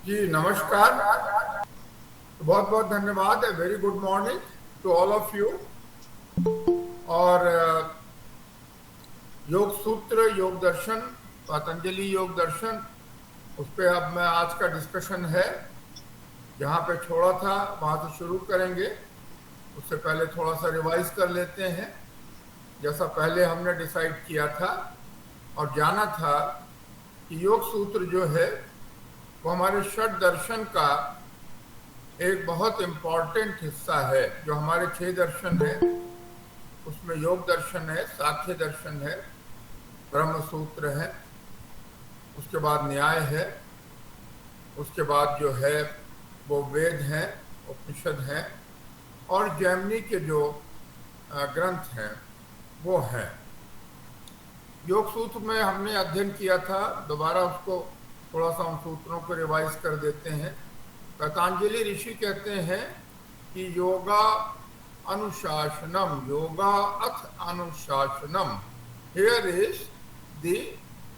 जी नमस्कार। बहुत बहुत धन्यवाद। Very good morning to all of you. और योग सूत्र, योग दर्शन, पतंजलि योग दर्शन, उस पे अब मैं आज का डिस्कशन है। जहाँ पे छोड़ा था वहां से शुरू करेंगे। उससे पहले थोड़ा सा रिवाइज कर लेते हैं। जैसा पहले हमने डिसाइड किया था और जाना था कि योग सूत्र जो है वो हमारे षट दर्शन का एक बहुत इंपॉर्टेंट हिस्सा है। जो हमारे 6 दर्शन है उसमें योग दर्शन है, सांख्य दर्शन है, ब्रह्म सूत्र है, उसके बाद न्याय है, उसके बाद जो है वो वेद हैं, उपनिषद हैं, और जैमिनी के जो ग्रंथ हैं वो हैं। योग सूत्र में हमने अध्ययन किया था, दोबारा उसको थोड़ा सा उन सूत्रों को रिवाइज कर देते हैं। पतंजलि ऋषि कहते हैं कि योगा अनुशासनम, योगा अथ अनुशासनम, here is the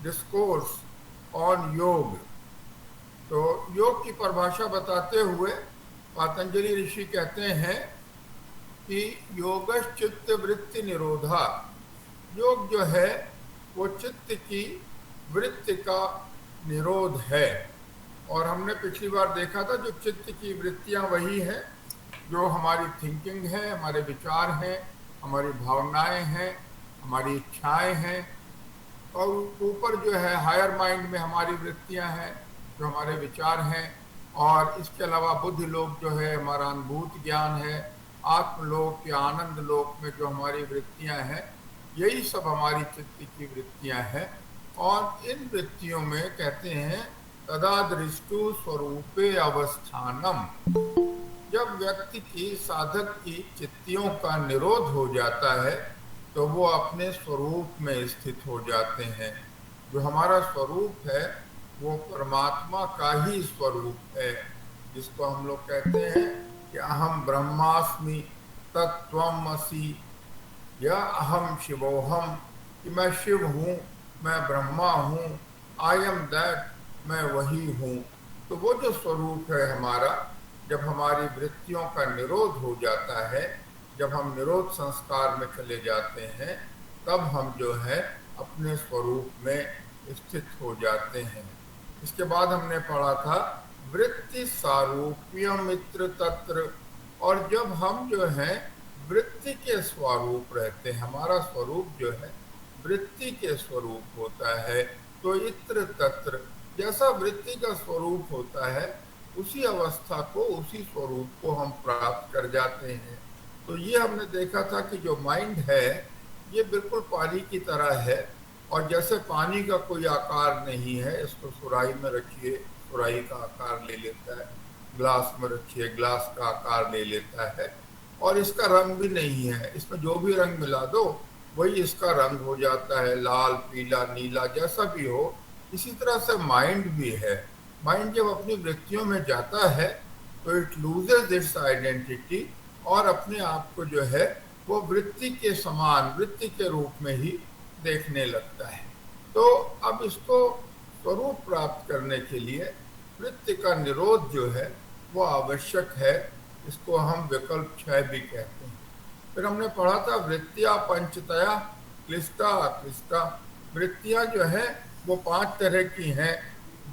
discourse on yoga. तो योग की परिभाषा बताते हुए पतंजलि ऋषि कहते हैं कि योगश्चित्त वृत्ति निरोधा, योग जो है वो चित्त की वृत्ति का निरोध है। और हमने पिछली बार देखा था जो चित्त की वृत्तियां वही हैं जो हमारी थिंकिंग है, हमारे विचार हैं, हमारी भावनाएं हैं, हमारी इच्छाएं हैं। और ऊपर जो है हायर माइंड में हमारी वृत्तियां हैं जो हमारे विचार हैं। और इसके अलावा बुद्धि लोक जो है हमारा अनुभूत ज्ञान है। आत्मलोक या आनंद लोक में जो हमारी वृत्तियां हैं, यही सब हमारी चित्त की वृत्तियां हैं। और इन वृत्तियों में कहते हैं तदा दृष्टु स्वरूपे अवस्थानम, जब व्यक्ति की, साधक की चित्तियों का निरोध हो जाता है तो वो अपने स्वरूप में स्थित हो जाते हैं। जो हमारा स्वरूप है वो परमात्मा का ही स्वरूप है, जिसको हम लोग कहते हैं कि अहम ब्रह्मास्मि तत्त्वमसि, या अहम शिवोहम, कि मैं शिव हूँ, मैं ब्रह्मा हूँ, आई एम दैट, मैं वही हूँ। तो वो जो स्वरूप है हमारा, जब हमारी वृत्तियों का निरोध हो जाता है, जब हम निरोध संस्कार में चले जाते हैं, तब हम जो है अपने स्वरूप में स्थित हो जाते हैं। इसके बाद हमने पढ़ा था वृत्ति सारूप्य मित्र तत्र, और जब हम जो है वृत्ति के स्वरूप रहते हैं, हमारा स्वरूप जो है वृत्ति के स्वरूप होता है, तो इत्र तत्र, जैसा वृत्ति का स्वरूप होता है उसी अवस्था को, उसी स्वरूप को हम प्राप्त कर जाते हैं। तो ये हमने देखा था कि जो माइंड है ये बिल्कुल पानी की तरह है। और जैसे पानी का कोई आकार नहीं है, इसको सुराही में रखिए, सुराही का आकार ले लेता है, ग्लास में रखिए, ग्लास का आकार ले लेता है, और इसका रंग भी नहीं है। इसमें जो भी रंग मिला दो वही इसका रंग हो जाता है, लाल, पीला, नीला, जैसा भी हो। इसी तरह से माइंड भी है। माइंड जब अपनी वृत्तियों में जाता है तो इट लूजेस इट्स आइडेंटिटी और अपने आप को जो है वो वृत्ति के समान, वृत्ति के रूप में ही देखने लगता है। तो अब इसको स्वरूप प्राप्त करने के लिए वृत्ति का निरोध जो है वो आवश्यक है। इसको हम विकल्प क्षय भी कहते हैं। फिर हमने पढ़ा था वृत्तियां पंचतया क्लिष्टा अक्लिष्टा। वृत्तियां जो है वो 5 तरह की हैं।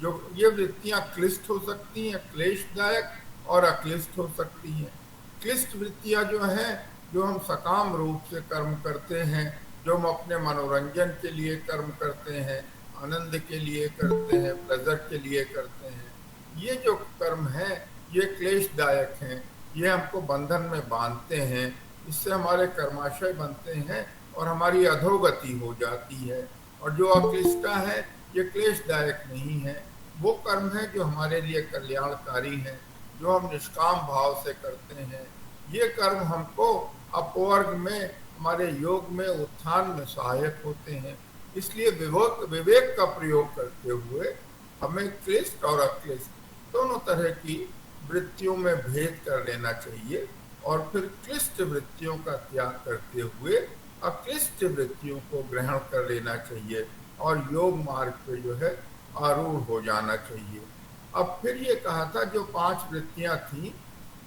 जो ये वृत्तियां क्लिष्ट हो सकती हैं, क्लेशदायक, और अक्लिष्ट हो सकती हैं। क्लिष्ट वृत्तियां जो हैं, जो हम सकाम रूप से कर्म करते हैं, जो हम अपने मनोरंजन के लिए कर्म करते हैं, आनंद के लिए करते हैं, प्लेजर के लिए करते हैं, ये जो कर्म हैं ये क्लेशदायक हैं। ये हमको बंधन में बांधते हैं, इससे हमारे कर्माशय बनते हैं और हमारी अधोगति हो जाती है। और जो अक्लिष्टा है ये क्लेशदायक नहीं है, वो कर्म है जो हमारे लिए कल्याणकारी है, जो हम निष्काम भाव से करते हैं। ये कर्म हमको अपवर्ग में, हमारे योग में, उत्थान में सहायक होते हैं। इसलिए विवेक का प्रयोग करते हुए हमें क्लिष्ट और अक्लिष्ट दोनों तरह की वृत्तियों में भेद कर लेना चाहिए, और फिर क्लिष्ट वृत्तियों का त्याग करते हुए अक्लिष्ट वृत्तियों को ग्रहण कर लेना चाहिए और योग मार्ग पे जो है आरूढ़ हो जाना चाहिए। अब फिर ये कहा था जो 5 वृत्तियां थी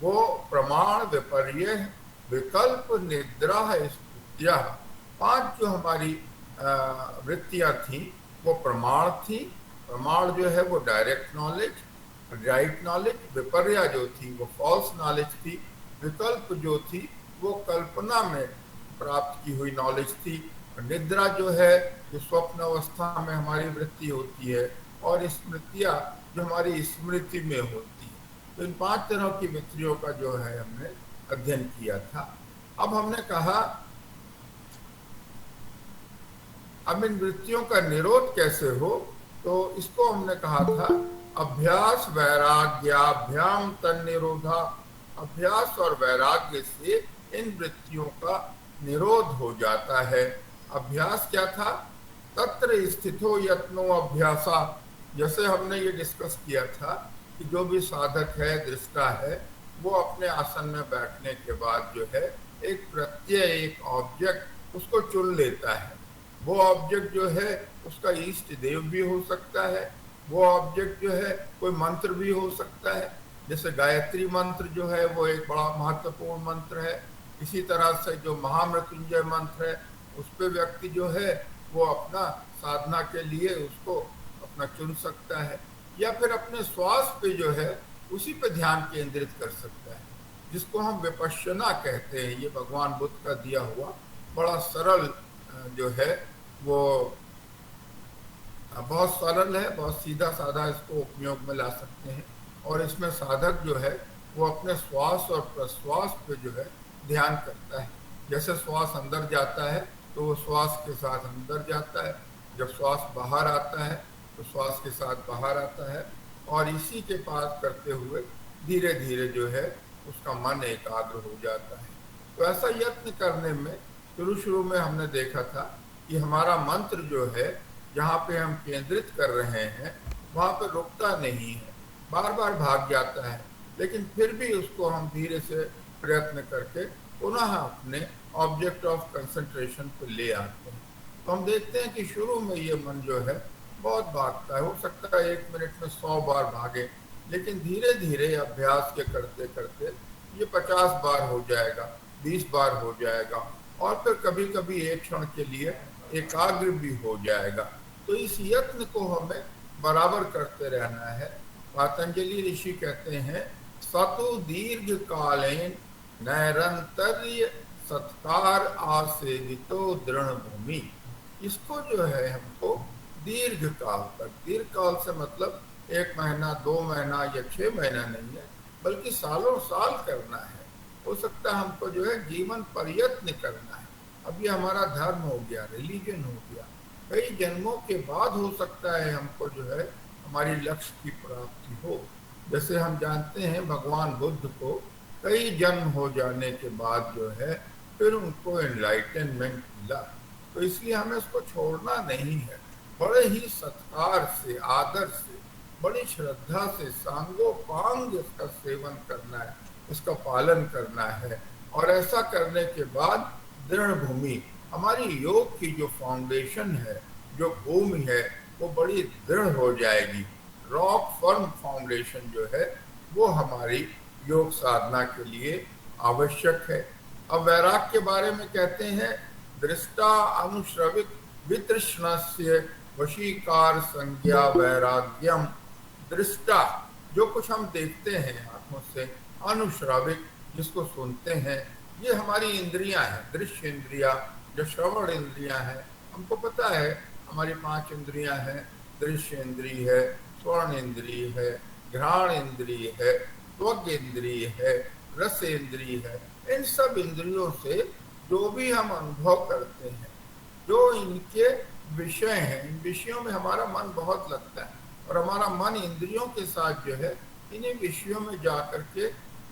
वो प्रमाण, विपर्य, विकल्प, निद्रा, स्तुत्या, 5 जो हमारी वृत्तियां थी वो प्रमाण थी। प्रमाण जो है वो डायरेक्ट नॉलेज, राइट नॉलेज। विपर्या जो थी वो फॉल्स नॉलेज थी। विकल्प जो थी वो कल्पना में प्राप्त की हुई नॉलेज थी। निद्रा जो है जो स्वप्न अवस्था में हमारी वृत्ति होती है, और स्मृतियां जो हमारी स्मृति में होती है। तो इन 5 तरह की वृत्तियों का जो है हमने अध्ययन किया था। अब हमने कहा अब इन वृत्तियों का निरोध कैसे हो, तो इसको हमने कहा था अभ्यास वैराग्याभ्याम तन्निरोधा। अभ्यास और वैराग्य से इन वृत्तियों का निरोध हो जाता है। अभ्यास क्या था? तत्र स्थितो यत्नो अभ्यासा। जैसे हमने ये डिस्कस किया था कि जो भी साधक है, दृष्टा है, वो अपने आसन में बैठने के बाद जो है एक प्रत्यय, एक ऑब्जेक्ट उसको चुन लेता है। वो ऑब्जेक्ट जो है उसका इष्ट देव भी हो सकता है, वो ऑब्जेक्ट जो है कोई मंत्र भी हो सकता है। जैसे गायत्री मंत्र जो है वो एक बड़ा महत्वपूर्ण मंत्र है। इसी तरह से जो महामृत्युंजय मंत्र है उस पे व्यक्ति जो है वो अपना साधना के लिए उसको अपना चुन सकता है, या फिर अपने श्वास पे जो है उसी पे ध्यान केंद्रित कर सकता है, जिसको हम विपश्यना कहते हैं। ये भगवान बुद्ध का दिया हुआ बड़ा सरल जो है वो बहुत सरल है, बहुत सीधा साधा इसको उपयोग में ला सकते हैं। और इसमें साधक जो है वो अपने श्वास और प्रश्वास पे जो है ध्यान करता है। जैसे श्वास अंदर जाता है तो वो श्वास के साथ अंदर जाता है, जब श्वास बाहर आता है तो श्वास के साथ बाहर आता है, और इसी के पास करते हुए धीरे धीरे जो है उसका मन एकाग्र हो जाता है। तो ऐसा यत्न करने में शुरू में हमने देखा था कि हमारा मंत्र जो है जहाँ पे हम केंद्रित कर रहे हैं वहाँ पे रुकता नहीं है, बार बार भाग जाता है, लेकिन फिर भी उसको हम धीरे से प्रयत्न करके पुनः अपने ऑब्जेक्ट ऑफ कंसंट्रेशन पे ले आते हैं। तो हम देखते हैं कि शुरू में ये मन जो है बहुत भागता है, हो सकता है 1 मिनट में 100 बार भागे, लेकिन धीरे धीरे अभ्यास के करते करते ये 50 बार हो जाएगा, 20 बार हो जाएगा, और फिर कभी कभी एक क्षण के लिए एकाग्र भी हो जाएगा। तो इस यत्न को हमें बराबर करते रहना है। पतंजलि ऋषि कहते हैं सतु दीर्घ कालीन नैरंतर्य सत्कार आसेवितो दृढ़ भूमि। इसको जो है हमको दीर्घ काल तक, दीर्घ काल से मतलब 1 महीना, 2 महीना या 6 महीना नहीं है, बल्कि सालों साल करना है। हो सकता है हमको जो है जीवन प्रयत्न करना है। अब ये हमारा धर्म हो गया, रिलीजन हो गया, कई जन्मों के बाद हो सकता है हमको जो है हमारी लक्ष्य की प्राप्ति हो। जैसे हम जानते हैं भगवान बुद्ध को कई जन्म हो जाने के बाद जो है फिर उनको एनलाइटनमेंट मिला। तो इसलिए हमें इसको छोड़ना नहीं है, बड़े ही सत्कार से, आदर से, बड़ी श्रद्धा से सांगोपांग इसका सेवन करना है, इसका पालन करना है। और ऐसा करने के बाद दृढ़ भूमि, हमारी योग की जो फाउंडेशन है, जो भूमि है, वो बड़ी दृढ़ हो जाएगी। रॉक फर्म फाउंडेशन जो है वो हमारी योग साधना के लिए आवश्यक है। अब वैराग के बारे में कहते हैं दृष्टा अनुश्रवित वितृष्णस्य वशीकार संज्ञा वैराग्यम। दृष्टा, जो कुछ हम देखते हैं आंखों से, अनुश्रवित, जिसको सुनते हैं, ये हमारी इंद्रियां हैं। दृश्य इंद्रिया, जो श्रवण इंद्रियां हैं, हमको पता है हमारी 5 इंद्रियां हैं। दृश्य इंद्रिय है, स्वर्ण इंद्रिय है, घ्राण इंद्रिय है, त्वग इंद्रिय है, रस इंद्रिय है। इन सब इंद्रियों से जो भी हम अनुभव करते हैं, जो इनके विषय हैं, इन विषयों में हमारा मन बहुत लगता है, और हमारा मन इंद्रियों के साथ जो है इन्हीं विषयों में जा करके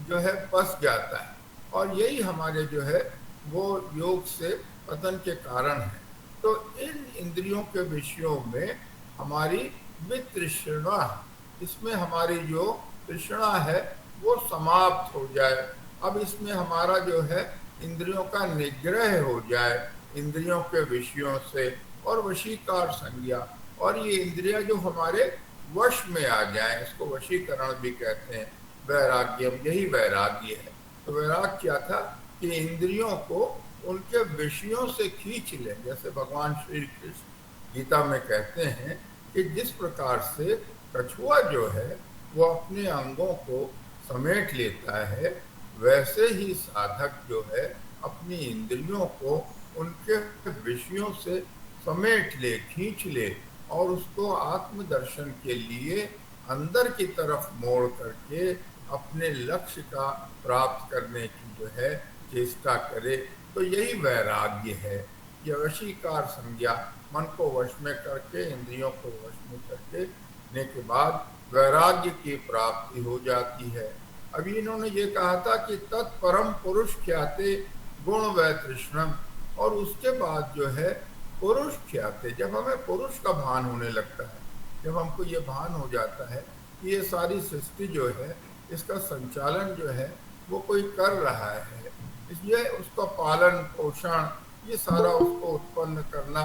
जो है बस जाता है, और यही हमारे जो है वो योग से पतन के कारण है। तो इन इंद्रियों के विषयों में हमारी वितृष्णा, इसमें हमारी जो तृष्णा है वो समाप्त हो जाए। अब इसमें हमारा जो है इंद्रियों का निग्रह हो जाए इंद्रियों के विषयों से, और वशीकार संज्ञा, और ये इंद्रियां जो हमारे वश में आ जाएं, इसको वशीकरण भी कहते हैं। वैराग्यम, यही वैराग्य है। तो वैराग्य क्या था कि इंद्रियों को उनके विषयों से खींच लें। जैसे भगवान श्री कृष्ण गीता में कहते हैं कि जिस प्रकार से कछुआ जो है वो अपने अंगों को समेट लेता है, वैसे ही साधक जो है अपनी इंद्रियों को उनके विषयों से समेट ले, खींच ले, और उसको आत्मदर्शन के लिए अंदर की तरफ मोड़ करके अपने लक्ष्य का प्राप्त करने की जो है चेष्टा करे। तो यही वैराग्य है। यह वशीकार संज्ञा, मन को वश में करके, इंद्रियों को वश में करके ने के बाद वैराग्य की प्राप्ति हो जाती है। अभी इन्होंने ये कहा था कि तत्परम पुरुष ख्याते गुण वै तृष्णम, और उसके बाद जो है पुरुष ख्याते, जब हमें पुरुष का भान होने लगता है, जब हमको ये भान हो जाता है कि ये सारी सृष्टि जो है इसका संचालन जो है वो कोई कर रहा है, इसलिए उसका पालन पोषण, ये सारा उसको उत्पन्न करना,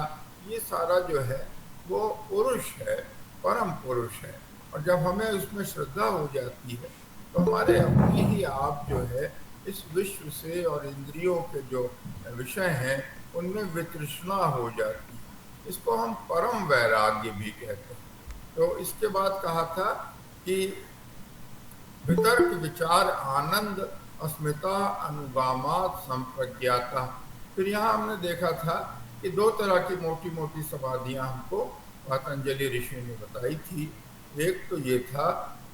ये सारा जो है वो पुरुष है, परम पुरुष है। और जब हमें उसमें श्रद्धा हो जाती है तो हमारे अपने ही आप जो है इस विश्व से और इंद्रियों के जो विषय हैं उनमें वितृष्णा हो जाती है। इसको हम परम वैराग्य भी कहते हैं। तो इसके बाद कहा था कि वितर्क विचार आनंद अस्मिता अनुगामात संप्रज्ञाता। फिर यहाँ हमने देखा था कि दो तरह की मोटी मोटी समाधियां हमको पतंजलि ऋषि ने बताई थी। एक तो ये था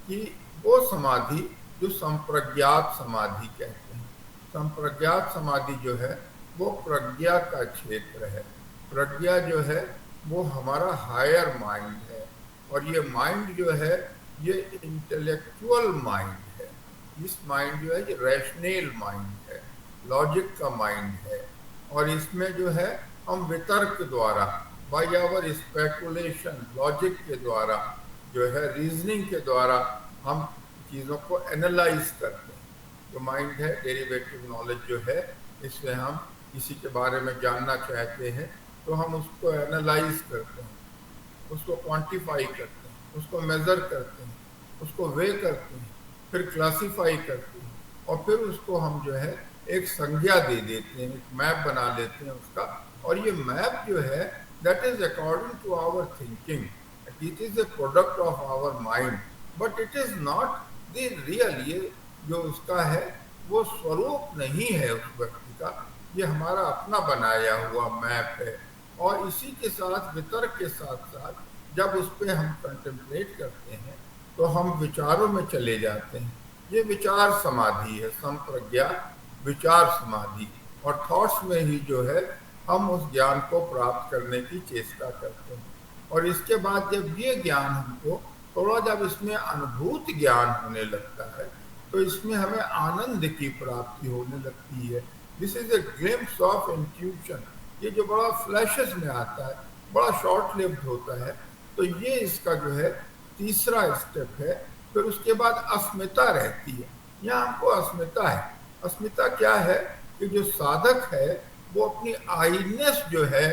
कि वो समाधि जो संप्रज्ञात समाधि कहते हैं। संप्रज्ञात समाधि जो है वो प्रज्ञा का क्षेत्र है। प्रज्ञा जो है वो हमारा हायर माइंड है, और ये माइंड जो है ये इंटेलेक्चुअल माइंड है। इस माइंड जो है ये रैशनल माइंड है, लॉजिक का माइंड है, और इसमें जो है हम वितर्क द्वारा, बाय आवर स्पेकुलेशन, लॉजिक के द्वारा जो है, रीजनिंग के द्वारा हम चीज़ों को एनालाइज करते हैं। जो माइंड है, डेरिवेटिव नॉलेज जो है, इससे हम किसी के बारे में जानना चाहते हैं तो हम उसको एनालाइज करते हैं, उसको क्वांटिफाई करते हैं, उसको मेज़र करते हैं, उसको वे करते हैं, फिर क्लासिफाई करते हैं, और फिर उसको हम जो है एक संज्ञा दे देते हैं, एक मैप बना लेते हैं उसका। और ये मैप जो है that is according to our thinking, it is a product of our mind, but it is not the real. ये जो उसका है वो स्वरूप नहीं है उस व्यक्ति का, ये हमारा अपना बनाया हुआ मैप है। और इसी के साथ, वितर्क के साथ साथ, जब उस पर हम कंटेम्पलेट करते हैं तो हम विचारों में चले जाते हैं। ये विचार समाधि है, संप्रज्ञा विचार समाधि। और थॉट्स में ही जो है हम उस ज्ञान को प्राप्त करने की चेष्टा करते हैं। और इसके बाद जब ये ज्ञान हमको थोड़ा, जब इसमें अनुभूत ज्ञान होने लगता है तो इसमें हमें आनंद की प्राप्ति होने लगती है। This is a glimpse of intuition. ये जो बड़ा फ्लैशेस में आता है, बड़ा शॉर्ट लिव्ड होता है, तो ये इसका जो है तीसरा स्टेप है। फिर उसके बाद अस्मिता रहती है। यहाँ हमको अस्मिता है। अस्मिता क्या है कि जो साधक है वो अपनी आईनेस जो है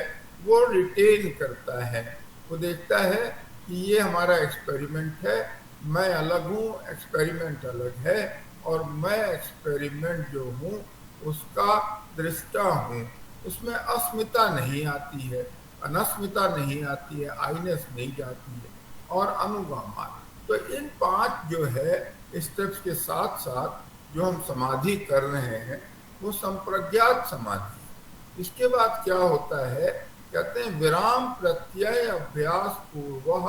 वो रिटेन करता है। वो देखता है कि ये हमारा एक्सपेरिमेंट है, मैं अलग हूँ, एक्सपेरिमेंट अलग है, और मैं एक्सपेरिमेंट जो हूँ उसका दृष्टा हूँ। उसमें अस्मिता नहीं आती है, अनस्मिता नहीं आती है, आईनेस नहीं जाती है। और अनुगामा, तो इन 5 जो है स्टेप्स के साथ साथ जो हम समाधि कर रहे हैं वो संप्रज्ञात समाधि। इसके बाद क्या होता है, कहते हैं विराम प्रत्यय अभ्यास पूर्व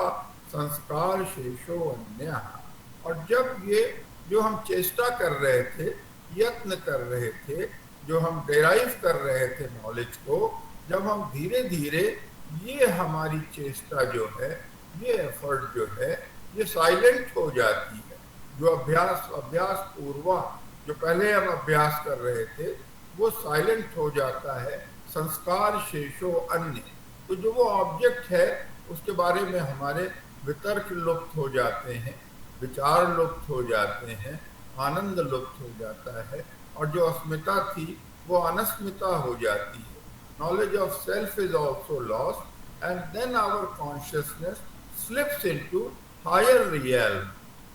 संस्कार शेषो अन्य। और जब ये जो हम चेष्टा कर रहे थे, यत्न कर रहे थे, जो हम डेराइव कर रहे थे नॉलेज को, जब हम धीरे धीरे ये हमारी चेष्टा जो है, ये एफर्ट जो है, ये साइलेंट हो जाती है। जो अभ्यास पूर्व जो पहले हम अभ्यास कर रहे थे वो साइलेंट हो जाता है। संस्कार शेषो अन्य, तो जो वो ऑब्जेक्ट है उसके बारे में हमारे वितर्क लुप्त हो जाते हैं, विचार लुप्त हो जाते हैं, आनंद लुप्त हो जाता है, और जो अस्मिता थी वो अनस्मिता हो जाती है। Knowledge of self is also lost, and then our consciousness slips into higher real,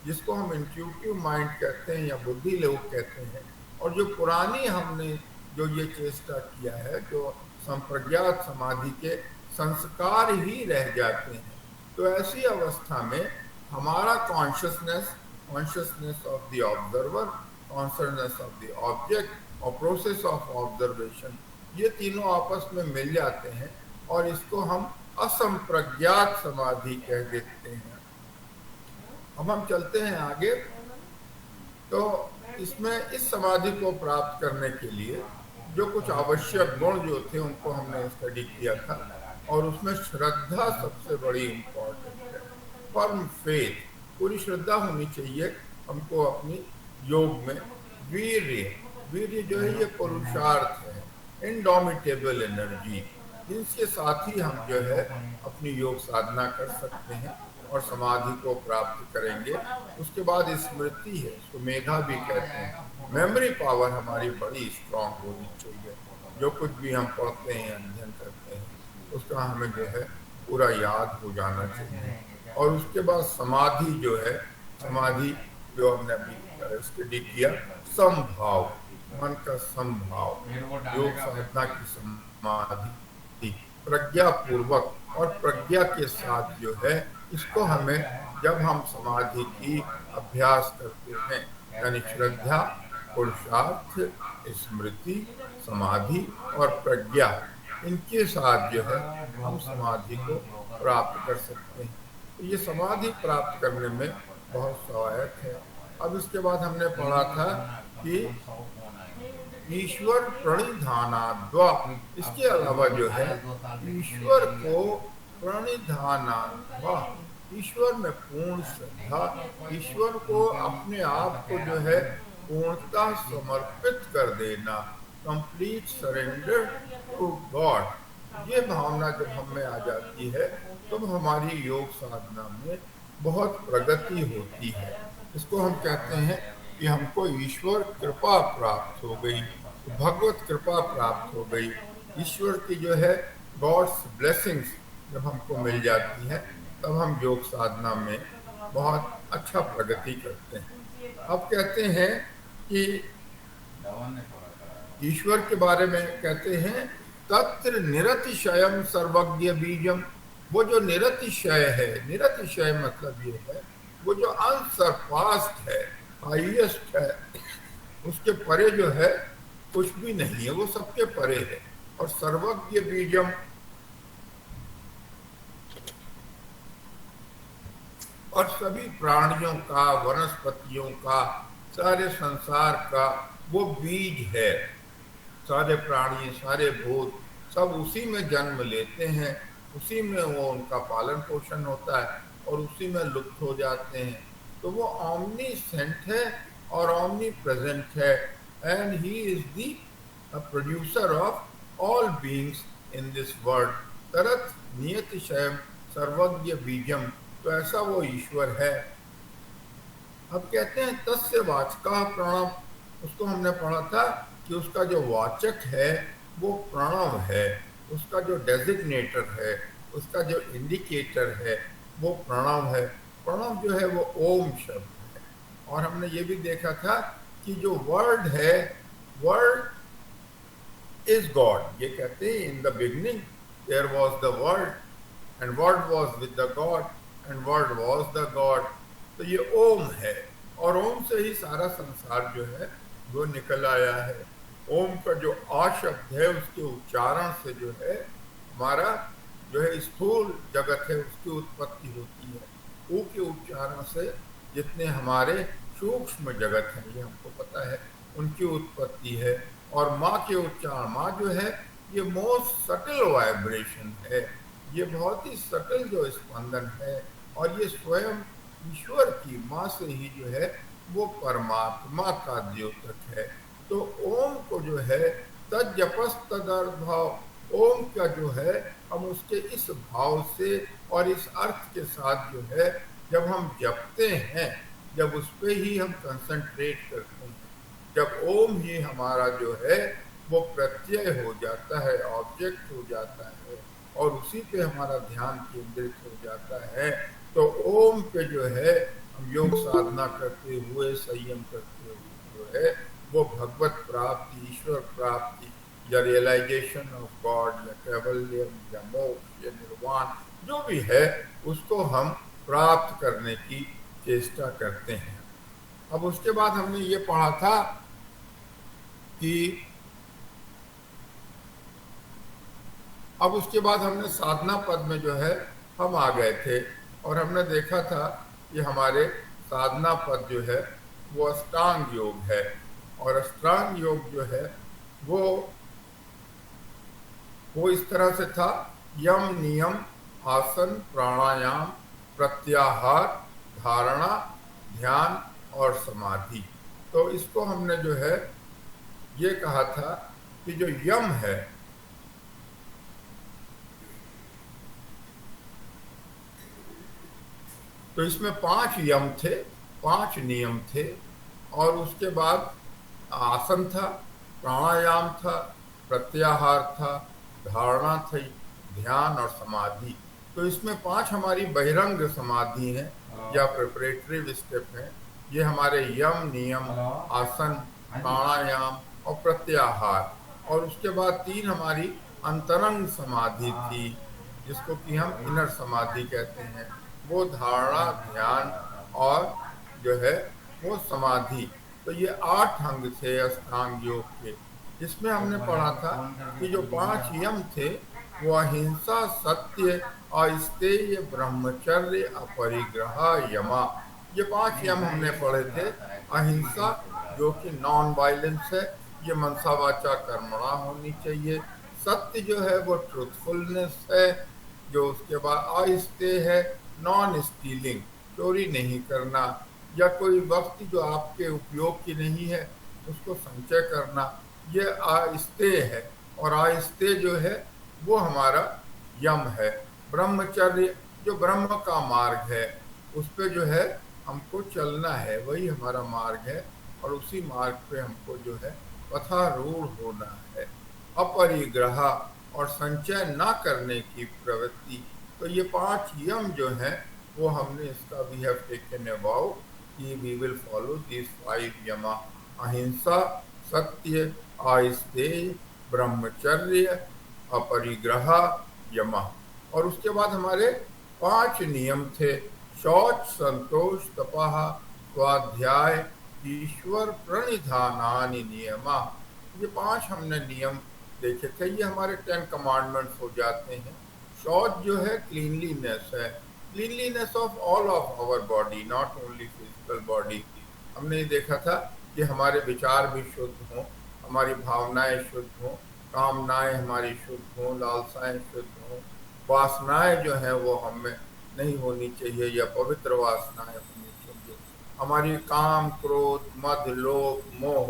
जिसको हम इंट्यूटिव माइंड कहते हैं या बुद्धि लोग कहते हैं, और जो पुरानी हमने जो ये चेष्टा किया है, जो संप्रज्ञात समाधि के संस्कार ही रह जाते हैं, तो ऐसी अवस्था में हमारा consciousness of the observer, consciousness of the object और प्रोसेस ऑफ ऑब्जर्वेशन, ये तीनों आपस में मिल जाते हैं और इसको हम असंप्रज्ञात समाधि कह देते हैं। अब हम चलते हैं आगे। तो इसमें इस समाधि को प्राप्त करने के लिए जो कुछ आवश्यक गुण जो थे उनको हमने स्टडी किया था, और उसमें श्रद्धा सबसे बड़ी इम्पोर्टेंट है। फर्म फेथ, पूरी श्रद्धा होनी चाहिए हमको अपनी योग में। वीर्य, वीर्य जो है ये पुरुषार्थ है, इनडोमिटेबल एनर्जी, जिसके साथ ही हम जो है अपनी योग साधना कर सकते हैं और समाधि को प्राप्त करेंगे। उसके बाद स्मृति है, उसको मेधा भी कहते हैं। मेमोरी पावर हमारी बड़ी स्ट्रांग होनी चाहिए। जो कुछ भी हम पढ़ते हैं, अध्ययन करते हैं, उसका हमें जो है पूरा याद हो जाना चाहिए। और उसके बाद समाधि जो है, समाधि जो हमने अभी स्टडी किया, समभाव, मन का समभाव, योग साधना की समाधि, प्रज्ञा पूर्वक और प्रज्ञा के साथ जो है, इसको हमें जब हम समाधि की अभ्यास करते हैं, यानी श्रद्धा, पुरुषार्थ, स्मृति, समाधि और प्रज्ञा, इनके साथ जो है हम समाधि को प्राप्त कर सकते हैं। तो ये समाधि प्राप्त करने में बहुत सहायक है। अब इसके बाद हमने पढ़ा था कि ईश्वर प्रणिधानाद्वा, इसके अलावा जो है ईश्वर को प्रणिधानाद्वा, ईश्वर में पूर्ण श्रद्धा, ईश्वर को अपने आप को जो है पूर्णता समर्पित कर देना, कंप्लीट सरेंडर टू गॉड, ये भावना जब हम में आ जाती है तो हमारी योग साधना में बहुत प्रगति होती है। इसको हम कहते हैं कि हमको ईश्वर कृपा प्राप्त हो गई, भगवत कृपा प्राप्त हो गई। ईश्वर की जो है गॉड्स ब्लेसिंग्स जब हमको मिल जाती है, तब हम योग साधना में बहुत अच्छा प्रगति करते हैं। अब कहते हैं कि ईश्वर के बारे में कहते हैं, तत्र निरतिशयम सर्वज्ञ बीजम, वो जो निरतिशय है, निरतिशय मतलब ये है वो जो अनसरपास्ड है, हाईएस्ट है, उसके परे जो है कुछ भी नहीं है, वो सबके परे है। और सर्वज्ञ बीजम, और सभी प्राणियों का, वनस्पतियों का, सारे संसार का वो बीज है। सारे प्राणी, सारे भूत सब उसी में जन्म लेते हैं, उसी में वो उनका पालन पोषण होता है और उसी में लुप्त हो जाते हैं। तो वो ऑमनीसेंट है और ऑमनी प्रेजेंट है, and he is the producer of all beings in this world. तरत नियतिशयम सर्वज्ञ बीजम, तो ऐसा वो ईश्वर है। अब कहते हैं तस्य वाचका प्रणव, उसको हमने पढ़ा था कि उसका जो वाचक है वो प्रणव है, उसका जो डेजिग्नेटर है, उसका जो इंडिकेटर है वो प्रणव है। प्रणव जो है वो ओम शब्द है। और हमने ये भी देखा था कि जो वर्ड है, वर्ड इज गॉड। ये कहते हैं in the beginning there was the word and word was with the God and word was the God. तो ये ओम है और ओम से ही सारा संसार जो है वो निकल आया है। ओम का जो आ शब्द है उसके उच्चारण से जो है हमारा जो है स्थूल जगत है उसकी उत्पत्ति होती है। ऊ के उच्चारण से जितने हमारे सूक्ष्म जगत हैं, ये हमको पता है, उनकी उत्पत्ति है। और माँ के उच्चारण, माँ जो है ये मोस्ट सटल वाइब्रेशन है, ये बहुत ही सटल जो स्पंदन है, और ये स्वयं ईश्वर की माँ से ही जो है वो परमात्मा का द्योतक है। तो ओम को जो है तजपस तदर्भाव, ओम का जो है हम उसके इस भाव से और इस अर्थ के साथ जो है जब हम जपते हैं, जब उस पर ही हम कंसंट्रेट करते हैं, जब ओम ही हमारा जो है वो प्रत्यय हो जाता है, ऑब्जेक्ट हो जाता है और उसी पे हमारा ध्यान केंद्रित हो जाता है, तो ओम पे जो है हम योग साधना करते हुए, संयम करते हुए जो है वो भगवत प्राप्ति, ईश्वर प्राप्ति या रियलाइजेशन ऑफ गॉड या कैवल्यम या मोक्ष या निर्वाण जो भी है उसको हम प्राप्त करने की चेष्टा करते हैं। अब उसके बाद हमने ये पढ़ा था कि अब उसके बाद हमने साधना पद में जो है हम आ गए थे और हमने देखा था कि हमारे साधना पद जो है वो अष्टांग योग है। और अष्टांग योग जो है वो इस तरह से था, यम नियम आसन प्राणायाम प्रत्याहार धारणा ध्यान और समाधि। तो इसको हमने जो है ये कहा था कि जो यम है तो इसमें 5 यम थे, 5 नियम थे और उसके बाद आसन था, प्राणायाम था, प्रत्याहार था, धारणा थी, ध्यान और समाधि। तो इसमें 5 हमारी बहिरंग समाधि है या प्रिपरेटरी स्टेप है। ये हमारे यम नियम आसन प्राणायाम और प्रत्याहार। और उसके बाद 3 हमारी अंतरंग समाधि थी जिसको कि हम इनर समाधि कहते हैं। वो धारणा ध्यान और जो है वो समाधि। तो ये 8 अंग थे अष्टांग योग के। इसमें हमने पढ़ा था कि जो 5 यम थे वो अहिंसा सत्य अस्तेय ब्रह्मचर्य अपरिग्रह यमा, ये 5 यम हमने पढ़े थे। अहिंसा जो कि नॉन वायलेंस है, ये मनसा वाचा कर्मणा होनी चाहिए। सत्य जो है वो ट्रूथफुलनेस है। जो उसके बाद अस्तेय है नॉन स्टीलिंग, चोरी नहीं करना, या कोई वक्त जो आपके उपयोग की नहीं है उसको संचय करना, ये आस्तेय है। और आस्तेय जो है वो हमारा यम है। ब्रह्मचर्य जो ब्रह्म का मार्ग है उस पे जो है हमको चलना है, वही हमारा मार्ग है और उसी मार्ग पे हमको जो है पथारूढ़ होना है। अपरिग्रह और संचय ना करने की प्रवृत्ति। तो ये 5 यम जो हैं वो हमने इसका we have taken a vow कि वी विल फॉलो दिस 5 यमा, अहिंसा सत्य आस्तेय ब्रह्मचर्य अपरिग्रह यमा। और उसके बाद हमारे 5 नियम थे, शौच संतोष तपः स्वाध्याय ईश्वर प्रणिधानानि नियमा। ये 5 हमने नियम देखे थे, ये हमारे 10 कमांडमेंट्स हो जाते हैं। शौच जो है क्लीनलीनेस है, cleanliness of all of our body, not only physical body. हमने ये देखा था कि हमारे विचार भी शुद्ध हों, हमारी भावनाएं शुद्ध हों, कामनाएं हमारी शुद्ध हों, लालसाएं शुद्ध हों, वासनाएं जो हैं वो हमें नहीं होनी चाहिए या पवित्र वासनाएं होनी चाहिए। हमारी काम क्रोध मद लोभ मोह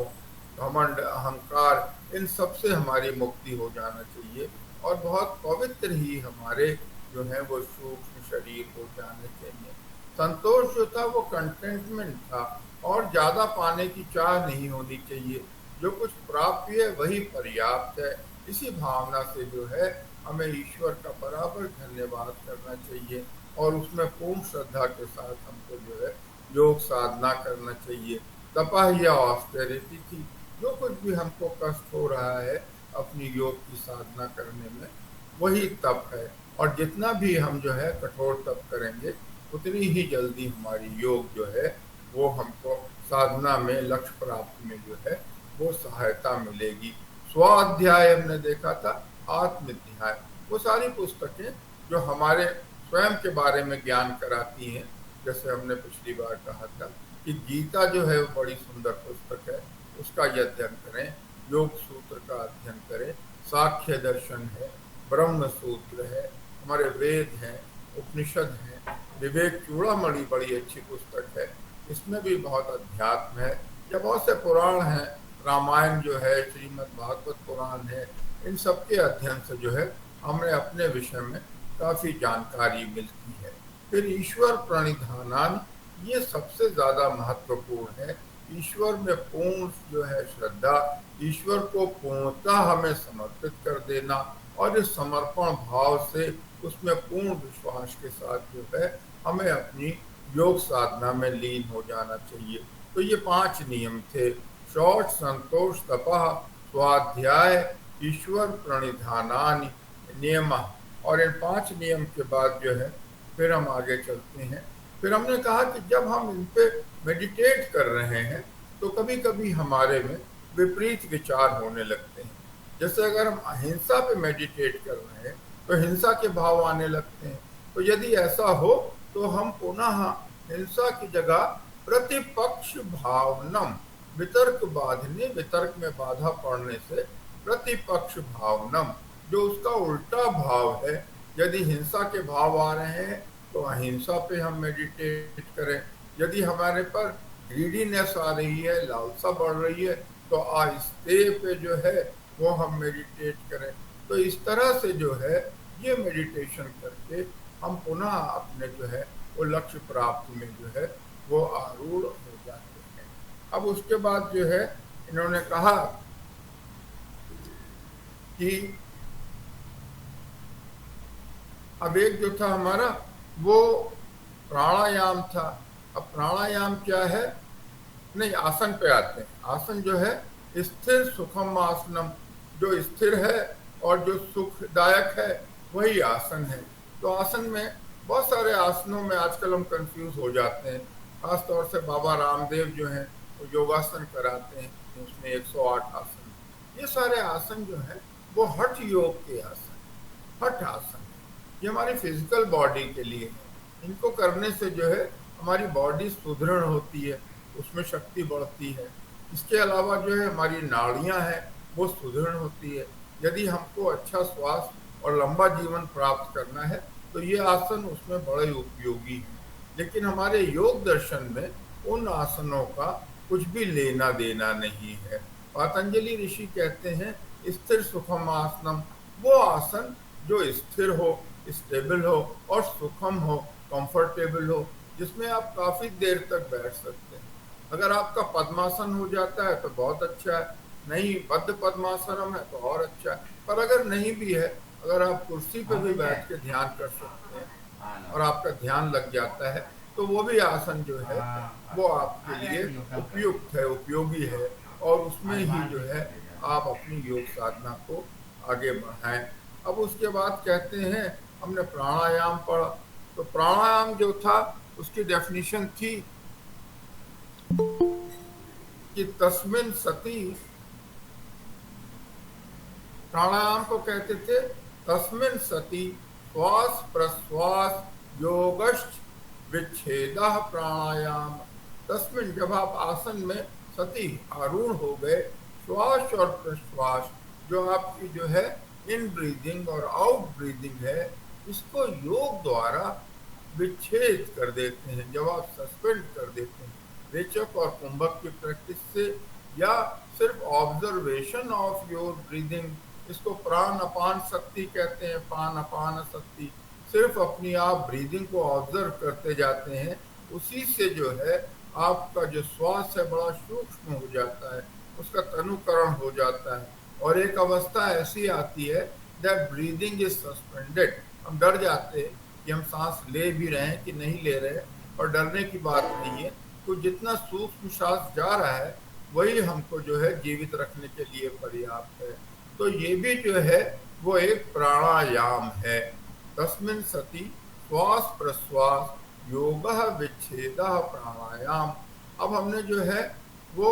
घमंड अहंकार इन सब से हमारी मुक्ति हो जाना चाहिए और बहुत पवित्र ही हमारे जो है वो सूक्ष्म शरीर हो जाने चाहिए। संतोष जो था वो कंटेंटमेंट था और ज्यादा पाने की चाह नहीं होनी चाहिए। जो कुछ प्राप्त है वही पर्याप्त है। इसी भावना से जो है हमें ईश्वर का बराबर धन्यवाद करना चाहिए और उसमें पूर्ण श्रद्धा के साथ हमको जो है योग साधना करना चाहिए। तपह या ऑस्टेरिटी थी, जो कुछ भी हमको कष्ट हो रहा है अपनी योग की साधना करने में वही तप है। और जितना भी हम जो है कठोर तप करेंगे उतनी ही जल्दी हमारी योग जो है वो हमको साधना में लक्ष्य प्राप्ति में जो है वो सहायता मिलेगी। स्वाध्याय हमने देखा था, आत्मध्याय, वो सारी पुस्तकें जो हमारे स्वयं के बारे में ज्ञान कराती हैं। जैसे हमने पिछली बार कहा था कि गीता जो है वो बड़ी सुंदर पुस्तक है, उसका ये अध्ययन करें। योग सूत्र का अध्ययन करें, साख्य दर्शन है, ब्रह्म सूत्र है, हमारे वेद हैं, उपनिषद हैं, विवेक चूड़ामणि बड़ी अच्छी पुस्तक है, इसमें भी बहुत अध्यात्म है। या बहुत से पुराण हैं, रामायण जो है, श्रीमद् भागवत पुराण है, इन सब के अध्ययन से जो है हमें अपने विषय में काफी जानकारी मिलती है। फिर ईश्वर प्रणिधानान, ये सबसे ज्यादा महत्वपूर्ण है। ईश्वर में पूर्ण जो है श्रद्धा, ईश्वर को पूर्णतः हमें समर्पित कर देना और इस समर्पण भाव से उसमें पूर्ण विश्वास के साथ जो है हमें अपनी योग साधना में लीन हो जाना चाहिए। तो ये 5 नियम थे: शौच, संतोष, तपः, स्वाध्याय, ईश्वर प्रणिधानानि नियमः। और इन 5 नियम के बाद जो है फिर हम आगे चलते हैं। फिर हमने कहा कि जब हम इन पे मेडिटेट कर रहे हैं तो कभी कभी हमारे में विपरीत विचार होने लगते हैं। जैसे अगर हम अहिंसा पे मेडिटेट कर रहे हैं तो हिंसा के भाव आने लगते हैं। तो यदि ऐसा हो तो हम पुनः हिंसा की जगह प्रतिपक्ष भावनम, वितर्क बाधने, वितर्क में बाधा पड़ने से प्रतिपक्ष भावनम, जो उसका उल्टा भाव है, यदि हिंसा के भाव आ रहे हैं तो अहिंसा पे हम मेडिटेट करें। यदि हमारे पर ग्रीडीनेस आ रही है, लालसा बढ़ रही है, तो आहिस्ते पे जो है वो हम मेडिटेट करें। तो इस तरह से जो है ये मेडिटेशन करके हम पुनः अपने जो है वो लक्ष्य प्राप्ति में जो है वो आरूढ़ हो जाते हैं। अब उसके बाद जो है इन्होंने कहा कि अब एक जो था हमारा वो प्राणायाम था। अब प्राणायाम क्या है? नहीं, आसन पे आते हैं। आसन जो है स्थिर सुखम आसनम, जो स्थिर है और जो सुखदायक है वही आसन है। तो आसन में बहुत सारे आसनों में आजकल हम कंफ्यूज हो जाते हैं। खास तौर से बाबा रामदेव जो हैं वो योगासन कराते हैं, उसमें 108 आसन। ये सारे आसन जो है वो हठ योग के आसन, हठ आसन है। ये हमारी फिजिकल बॉडी के लिए है। इनको करने से जो है हमारी बॉडी सुदृढ़ होती है, उसमें शक्ति बढ़ती है। इसके अलावा जो है हमारी नाड़ियां हैं वो सुदृढ़ होती है। यदि हमको अच्छा स्वास्थ्य और लंबा जीवन प्राप्त करना है तो ये आसन उसमें बड़े उपयोगी हैं। लेकिन हमारे योग दर्शन में उन आसनों का कुछ भी लेना देना नहीं है। पतंजलि ऋषि कहते हैं स्थिर सुखम आसनम, वो आसन जो स्थिर हो, स्टेबल हो और सुखम हो, कंफर्टेबल हो, जिसमें आप काफी देर तक बैठ सकते हैं। अगर आपका पद्मासन हो जाता है तो बहुत अच्छा है, नहीं बद्ध पद्मासनम है तो और अच्छा है। पर अगर नहीं भी है, अगर आप कुर्सी पे भी बैठ के ध्यान कर सकते हैं और आपका ध्यान लग जाता है तो वो भी आसन जो है वो आपके लिए उपयुक्त है, उपयोगी है। और उसमें ही जो है आप अपनी योग साधना को आगे बढ़ाएं। अब उसके बाद कहते हैं हमने प्राणायाम पढ़ा। तो प्राणायाम जो था उसकी डेफिनेशन थी कि तस्मिन सती, प्राणायाम को कहते थे तस्मिन सती श्वास प्रश्वास योगश्च विच्छेदः प्राणायाम। तस्मिन, जब आप आसन में सती आरूढ़ हो गए, श्वास और प्रश्वास जो आपकी जो है इन ब्रीदिंग और आउट ब्रीदिंग है, इसको योग द्वारा विच्छेद कर देते हैं। जब आप सस्पेंड कर देते हैं रेचक और कुंभक की प्रैक्टिस से, या सिर्फ ऑब्जर्वेशन ऑफ योर ब्रीदिंग, इसको प्राण अपान शक्ति कहते हैं, प्राण अपान शक्ति, सिर्फ अपनी आप ब्रीदिंग को ऑब्जर्व करते जाते हैं, उसी से जो है आपका जो श्वास है बड़ा सूक्ष्म हो जाता है, उसका तनुकरण हो जाता है। और एक अवस्था ऐसी आती है दैट ब्रीदिंग इज सस्पेंडेड। हम डर जाते हैं कि हम सांस ले भी रहे हैं कि नहीं ले रहे हैं, और डरने की बात नहीं है। तो जितना सूक्ष्म सांस जा रहा है वही हमको जो है जीवित रखने के लिए पर्याप्त है। तो ये भी जो है वो एक प्राणायाम है। तस्मिन सति श्वास प्रश्वास योगः विच्छेदः प्राणायाम। अब हमने जो है वो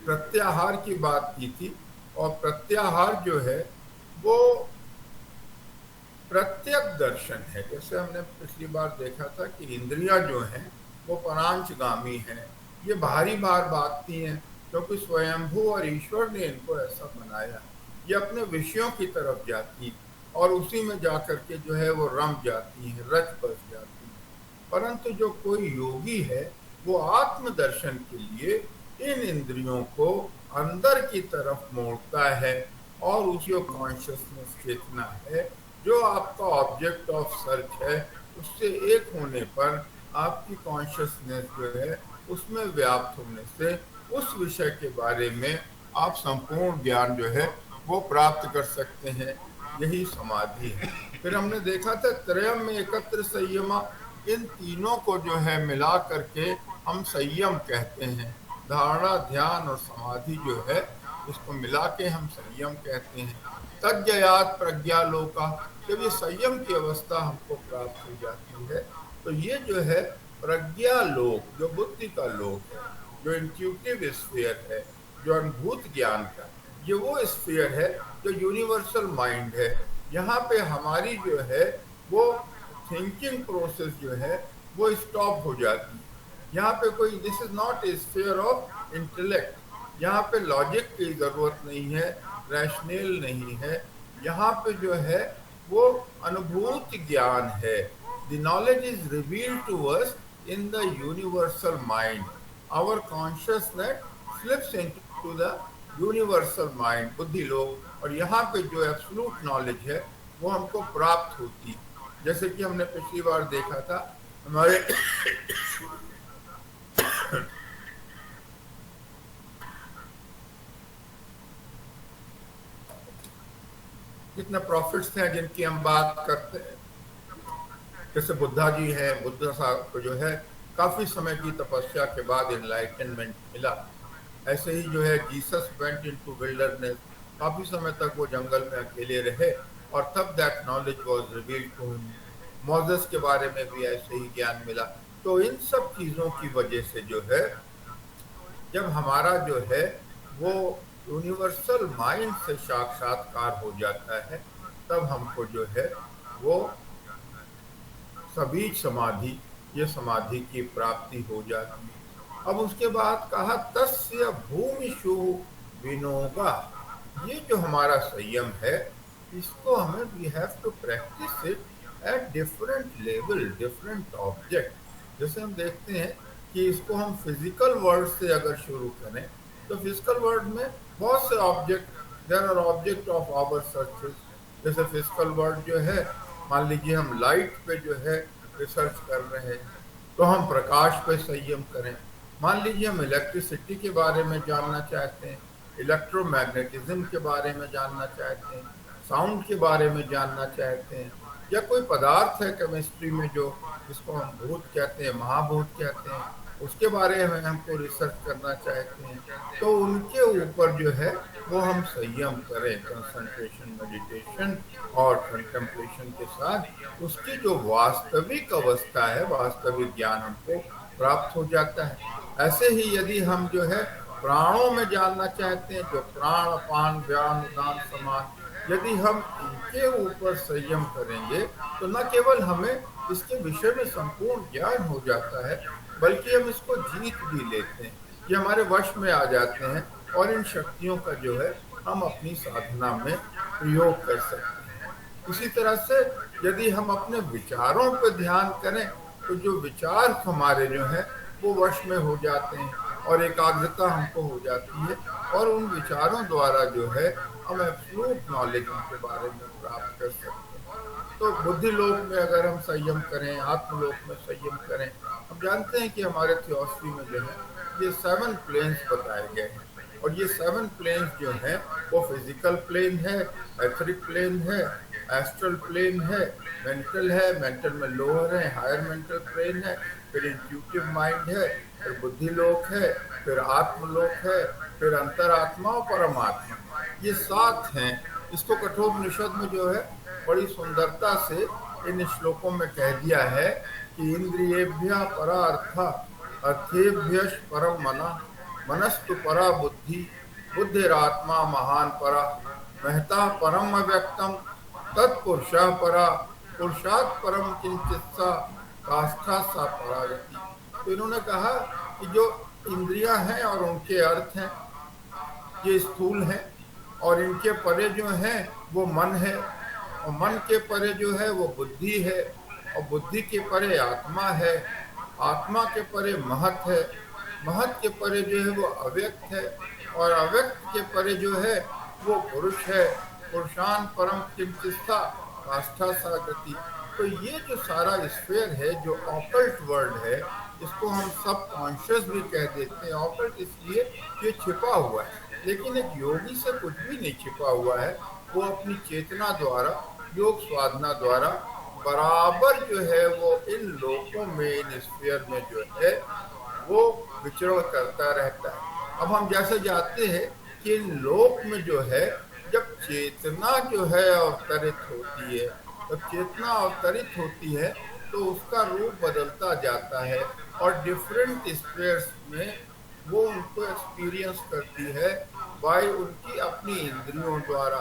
प्रत्याहार की बात की थी, और प्रत्याहार जो है वो प्रत्यक दर्शन है। जैसे हमने पिछली बार देखा था कि इंद्रियां जो हैं वो परांचगामी हैं, ये बाहरी बार भागती हैं क्योंकि स्वयंभू और ईश्वर ने इनको ऐसा बनाया। ये अपने विषयों की तरफ जाती और उसी में जाकर के जो है वो रम जाती हैं, रच बस जाती हैं। परंतु जो कोई योगी है वो आत्मदर्शन के लिए इन इंद्रियों को अंदर की तरफ मोड़ता है, और उसकी कॉन्शियसनेस चेतना है जो आपका ऑब्जेक्ट ऑफ सर्च है, उससे एक होने पर आपकी कॉन्शियसनेस जो है उसमें व्याप्त होने से उस विषय के बारे में आप संपूर्ण ज्ञान जो है वो प्राप्त कर सकते हैं। यही समाधि है। फिर हमने देखा था त्रयम में एकत्र संयमा, इन तीनों को जो है मिला करके हम संयम कहते हैं। धारणा, ध्यान और समाधि जो है, इसको मिला के हम संयम कहते हैं। तज्जयात प्रज्ञालोका, जब ये संयम की अवस्था हमको प्राप्त हो जाती है तो ये जो है प्रज्ञा लोक, जो बुद्धि का लोक है, जो इंट्यूटिव स्फीयर है, जो अनुभूत ज्ञान का, ये वो स्फीयर है जो यूनिवर्सल माइंड है। यहाँ पे हमारी जो है वो थिंकिंग प्रोसेस जो है वो स्टॉप हो जाती है। यहाँ पे कोई, this is not a sphere of intellect, यहाँ पे लॉजिक की जरूरत नहीं है, रैशनल नहीं है, यहाँ पे जो है वो अनुभूत ज्ञान है। The knowledge is revealed to us in the universal mind, our consciousness slips into the universal mind, बुद्धि लोक, और यहाँ पे जो एब्सोल्यूट नॉलेज है वो हमको प्राप्त होती। जैसे कि हमने पिछली बार देखा था, हमारे जितने प्रॉफिट्स थे जिनकी हम बात करते हैं, जैसे बुद्धा जी हैं, बुद्ध साहब को जो है काफी समय की तपस्या के बाद एनलाइटनमेंट मिला। ऐसे ही जो है जीसस वेंट इनटू विल्डरनेस, काफी समय तक वो जंगल में अकेले रहे और तब that knowledge was revealed to him. Moses के बारे में भी ऐसे ही ज्ञान मिला। तो इन सब चीजों की वजह से जो है, जब हमारा जो है वो यूनिवर्सल माइंड से साक्षात्कार हो जाता है, तब हमको जो है वो सबीज समाधि, ये समाधि की प्राप्ति हो जाती है। अब उसके बाद कहा तस्य भूमिषु विनोगा, ये जो हमारा संयम है इसको हमें we have to practice it at different level, different object. जैसे हम देखते हैं कि इसको हम फिजिकल वर्ल्ड से अगर शुरू करें तो फिजिकल वर्ल्ड में बहुत से object, there are object of our searches. जैसे फिजिकल वर्ल्ड जो है, मान लीजिए हम लाइट पे जो है रिसर्च कर रहे हैं तो हम प्रकाश पे संयम करें। मान लीजिए हम इलेक्ट्रिसिटी के बारे में जानना चाहते हैं, इलेक्ट्रोमैग्नेटिज्म के बारे में जानना चाहते हैं, साउंड के बारे में जानना चाहते हैं, या कोई पदार्थ है केमिस्ट्री में जो, जिसको हम भूत कहते हैं, महाभूत कहते हैं, उसके बारे में हमको रिसर्च करना चाहते हैं, तो उनके ऊपर जो है वो हम संयम करें, कंसंट्रेशन, मेडिटेशन और कंटेम्पलेशन के साथ उसकी जो वास्तविक अवस्था है, वास्तविक ज्ञान हमको प्राप्त हो जाता है। ऐसे ही यदि हम जो है प्राणों में जानना चाहते हैं, जो प्राण, अपान, व्यान, उदान, समान, यदि हम इनके ऊपर संयम करेंगे तो न केवल हमें इसके विषय में संपूर्ण ज्ञान हो जाता है, बल्कि हम इसको जीत भी लेते हैं, ये हमारे वश में आ जाते हैं और इन शक्तियों का जो है हम अपनी साधना में प्रयोग कर सकते हैं। इसी तरह से यदि हम अपने विचारों पर ध्यान करें तो जो विचार हमारे जो है वो वश में हो जाते हैं और एकाग्रता हमको हो जाती है, और उन विचारों द्वारा जो है हम एब्सोल्यूट नॉलेज उनके बारे में प्राप्त कर सकते हैं। तो बुद्धि लोक में अगर हम संयम करें, आत्मलोक में संयम करें, हम जानते हैं कि हमारे थियोसफी में जो है ये 7 प्लेन्स बताए गए हैं, और ये 7 प्लेन्स जो हैं वो फिजिकल प्लेन है, एथरिक प्लेन है, एस्ट्रल प्लेन है, मेंटल है, मेंटल में लोअर है, हायर मेंटल प्लेन है, फिर इंट्यूटिव माइंड है, फिर बुद्धि लोक है, फिर आत्मलोक है, फिर अंतरात्मा और परमात्मा, ये 7 हैं। इसको कठोपनिषद में जो है बड़ी सुंदरता से इन श्लोकों में कह दिया है कि इंद्रियेभ्यः परा अर्था, अर्थेभ्यः परम मना, मनस्तु परा बुद्धि, बुद्धिरात्मा महान परा, महता परम अव्यक्तम, तत्पुरुषः परा, पुरुषात् परम किंचित् सा, काष्ठा सा परागति। तो इन्होंने कहा कि जो इंद्रियां हैं और उनके अर्थ हैं ये स्थूल हैं, और इनके परे जो है वो मन है, और मन के परे जो है वो बुद्धि है, और बुद्धि के परे आत्मा है, आत्मा के परे महत है, महत के परे जो है वो अव्यक्त है, और अव्यक्त के परे जो है वो पुरुष है, पुरुषान परम किंचित्सा, काष्ठा सा गति। तो ये जो सारा स्फीयर है, जो ऑकल्ट वर्ल्ड है, इसको हम सब कॉन्शियस भी कह देते हैं। ऑकल्ट इसलिए ये छिपा हुआ है, लेकिन एक योगी से कुछ भी नहीं छिपा हुआ है, वो अपनी चेतना द्वारा योग साधना द्वारा बराबर जो है वो इन लोकों में, इन स्फीयर में जो है वो विचरण करता रहता है। अब हम जैसे जानते हैं कि इन लोक में जो है जब चेतना जो है अवतरित होती है, जब चेतना अवतरित होती है तो उसका रूप बदलता जाता है और डिफरेंट स्पेयर्स में वो उनको एक्सपीरियंस करती है बाय उनकी अपनी इंद्रियों द्वारा।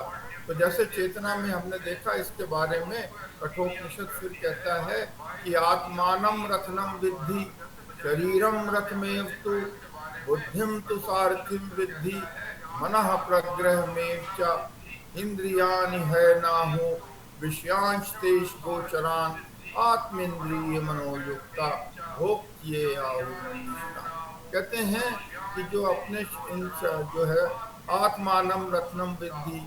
तो जैसे चेतना में हमने देखा, इसके बारे में कठोपनिषद फिर कहता है कि आत्मानम रत्नम विद्धि शरीरम रथमेव तु बुद्धिम तु सारथिम विद्धि मनः प्रग्रह में च इंद्रियाणि है नाहु विषयांश तेष गोचरान आत्मेन्द्रिय मनोयुक्ता भोक्त्ये आहु मनीषिणा। कहते हैं कि जो अपने जो है आत्मानम रत्नम विद्धि,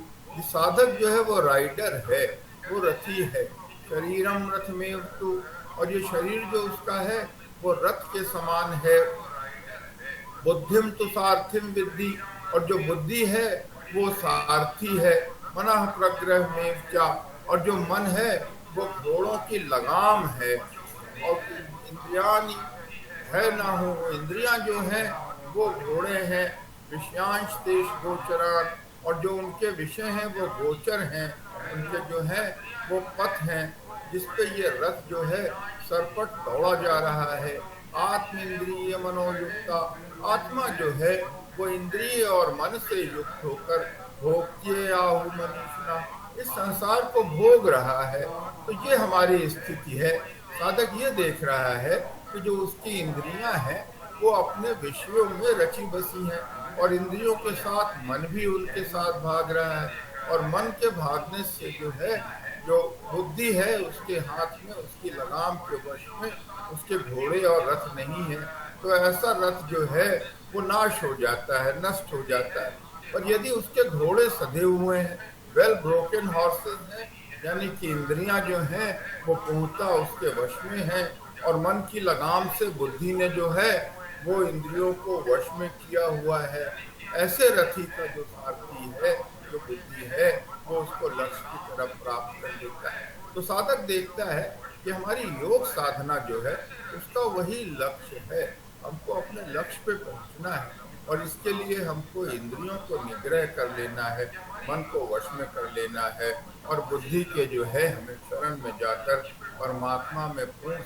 साधक जो है वो राइडर है, वो रथी है। शरीरम रथमेव तु, और ये शरीर जो उसका है वो रथ के समान है। बुद्धिम तो सारथिम विद्धि, और जो बुद्धि है वो सारथी है। मनः प्रग्रह में क्या, और जो मन है वो घोड़ों की लगाम है। और इंद्रियाणि है ना हो, इंद्रियां जो हैं वो घोड़े हैं। विषयांश तेष गोचरान, और जो उनके विषय हैं वो गोचर हैं, उनके जो हैं वो पथ हैं जिसपे ये रथ जो है सरपट दौड़ा जा रहा है। आत्म इंद्रिय मनोयुक्ता, आत्मा जो है वो इंद्रिय और मन से युक्त होकर भोक्त्ये आहु मनीषिणा, इस संसार को भोग रहा है। तो ये हमारी स्थिति है। साधक ये देख रहा है कि जो उसकी इंद्रियां हैं वो अपने विषयों में रची बसी हैं, और इंद्रियों के साथ मन भी उनके साथ भाग रहा है। और मन के भागने से जो है, जो बुद्धि है उसके हाथ में, उसकी लगाम के वश में उसके घोड़े और रथ नहीं है। तो ऐसा रथ जो है वो नाश हो जाता है, नष्ट हो जाता है। और यदि उसके घोड़े सधे हुए हैं, वेल ब्रोकन हॉर्सेस हैं, यानी कि इंद्रियां जो हैं वो पूर्णतः उसके वश में हैं, और मन की लगाम से बुद्धि ने जो है वो इंद्रियों को वश में किया हुआ है, ऐसे रथी का जो सारथी है, जो बुद्धि है, वो उसको लक्ष्य की तरफ प्राप्त कर देता है। तो साधक देखता है कि हमारी योग साधना जो है उसका वही लक्ष्य है, हमको अपने लक्ष्य पे पहुंचना है। और इसके लिए हमको इंद्रियों को निग्रह कर लेना है, मन को वश में कर लेना है, और बुद्धि के जो है हमें शरण में जाकर परमात्मा में पूर्ण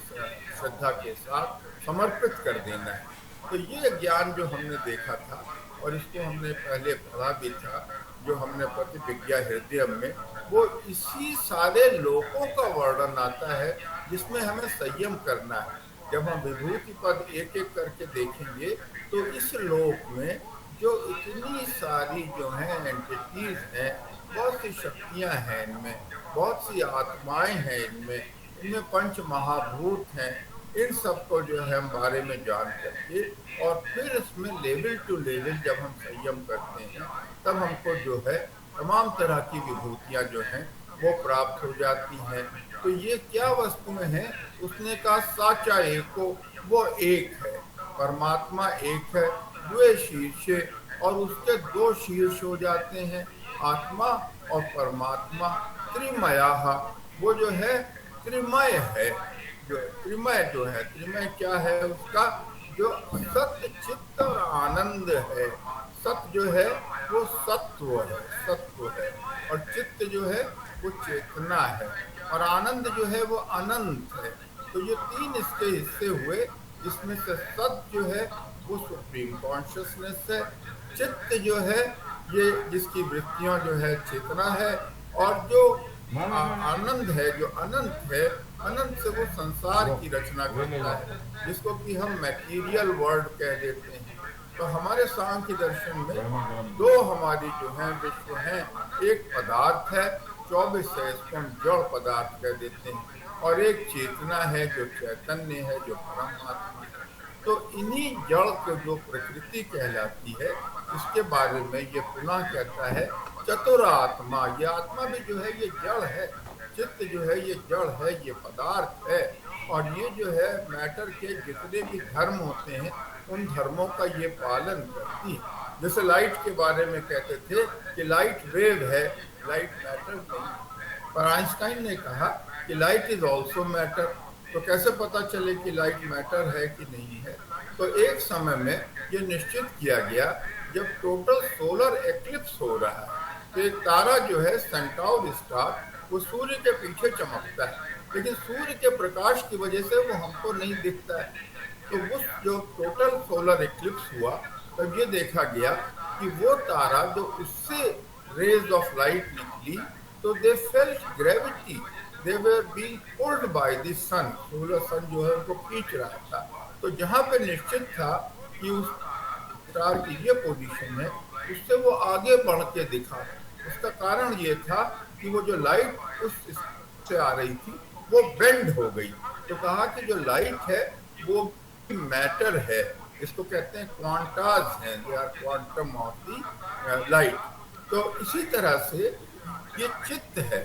श्रद्धा के साथ समर्पित कर देना है। तो ये ज्ञान जो हमने देखा था, और इसको हमने पहले पढ़ा भी था, जो हमने प्रतिविज्ञा हृदय में, वो इसी सारे लोकों का वर्णन आता है जिसमें हमें संयम करना है। जब हम विभूति पद एक एक करके देखेंगे तो इस लोक में जो इतनी सारी जो हैं एंटिटीज हैं, बहुत सी शक्तियां हैं इनमें, बहुत सी आत्माएं हैं इनमें, इनमें पंच महाभूत हैं। इन सब को जो है हम बारे में जान करके, और फिर इसमें लेवल टू लेवल जब हम संयम करते हैं तब हमको जो है तमाम तरह की विभूतियां जो हैं वो प्राप्त हो जाती हैं। तो ये क्या वस्तुएं हैं? उसने कहा साचा एको, वो एक है, परमात्मा एक है, द्वे शीर्षे, और उसके दो शीर्ष हो जाते हैं, आत्मा और परमात्मा। त्रिमया, वो जो है त्रिमय है। जो त्रिमय जो है, त्रिमय क्या है उसका? जो सत्य चित्त और आनंद है। सत्य जो है वो सत्व है, सत्व है, और चित्त जो है वो चेतना है, और आनंद जो है वो अनंत है। तो ये तीन इसके हिस्से हुए, जिसमें से सत्य जो है वो सुप्रीम कॉन्शियसनेस है, चित्त जो है ये जिसकी वृत्तियां जो है चेतना है, और जो आनंद है, जो अनंत है, अनंत से वो संसार की रचना करता है, जिसको कि हम मैटीरियल वर्ल्ड कह देते हैं। तो हमारे सांख्य दर्शन में दो हमारी जो है विश्व हैं, एक पदार्थ है, 24 है, इसको हम जड़ पदार्थ कह देते हैं, और एक चेतना है जो चैतन्य है, जो परमात्मा है। तो इन्हीं जड़ को जो प्रकृति कहलाती है, इसके बारे में ये पुनः कहता है चतुरात्मा। ये आत्मा भी जो है ये जड़ है, चित्त जो है ये जड़ है, ये पदार्थ है, और ये जो है मैटर के जितने भी धर्म होते हैं उन धर्मों का ये पालन करती है। जैसे लाइट के बारे में कहते थे कि लाइट वेव है, लाइट मैटर नहीं, पर आइंस्टाइन ने कहा कि लाइट इज ऑल्सो मैटर। तो कैसे पता चले कि लाइट मैटर है कि नहीं है? तो एक समय में ये निश्चित किया गया, जब टोटल सोलर एक्लिप्स हो रहा है तो एक तारा जो है सेंटाउर स्टार, वो सूर्य के पीछे चमकता है, लेकिन सूर्य के प्रकाश की वजह से वो हमको नहीं दिखता है। तो उस जो टोटल सोलर एक्लिप्स हुआ, तब ये देखा गया कि वो तारा जो उससे रेज ऑफ लाइट निकली, तो they felt gravity, they were being pulled by the sun. सूर्य सन जो है उनको खींच रहा था। तो जहां पे निश्चित था कि उस स्टार की ये पोजीशन है, उससे वो आगे बढ़ के दिखा। उसका कारण ये था कि वो जो लाइट उस से आ रही थी वो बेंड हो गई। तो कहा कि जो लाइट है वो मैटर है, इसको कहते हैं क्वांटाज हैं, they are quantum of the light. तो इसी तरह से ये चित्त है,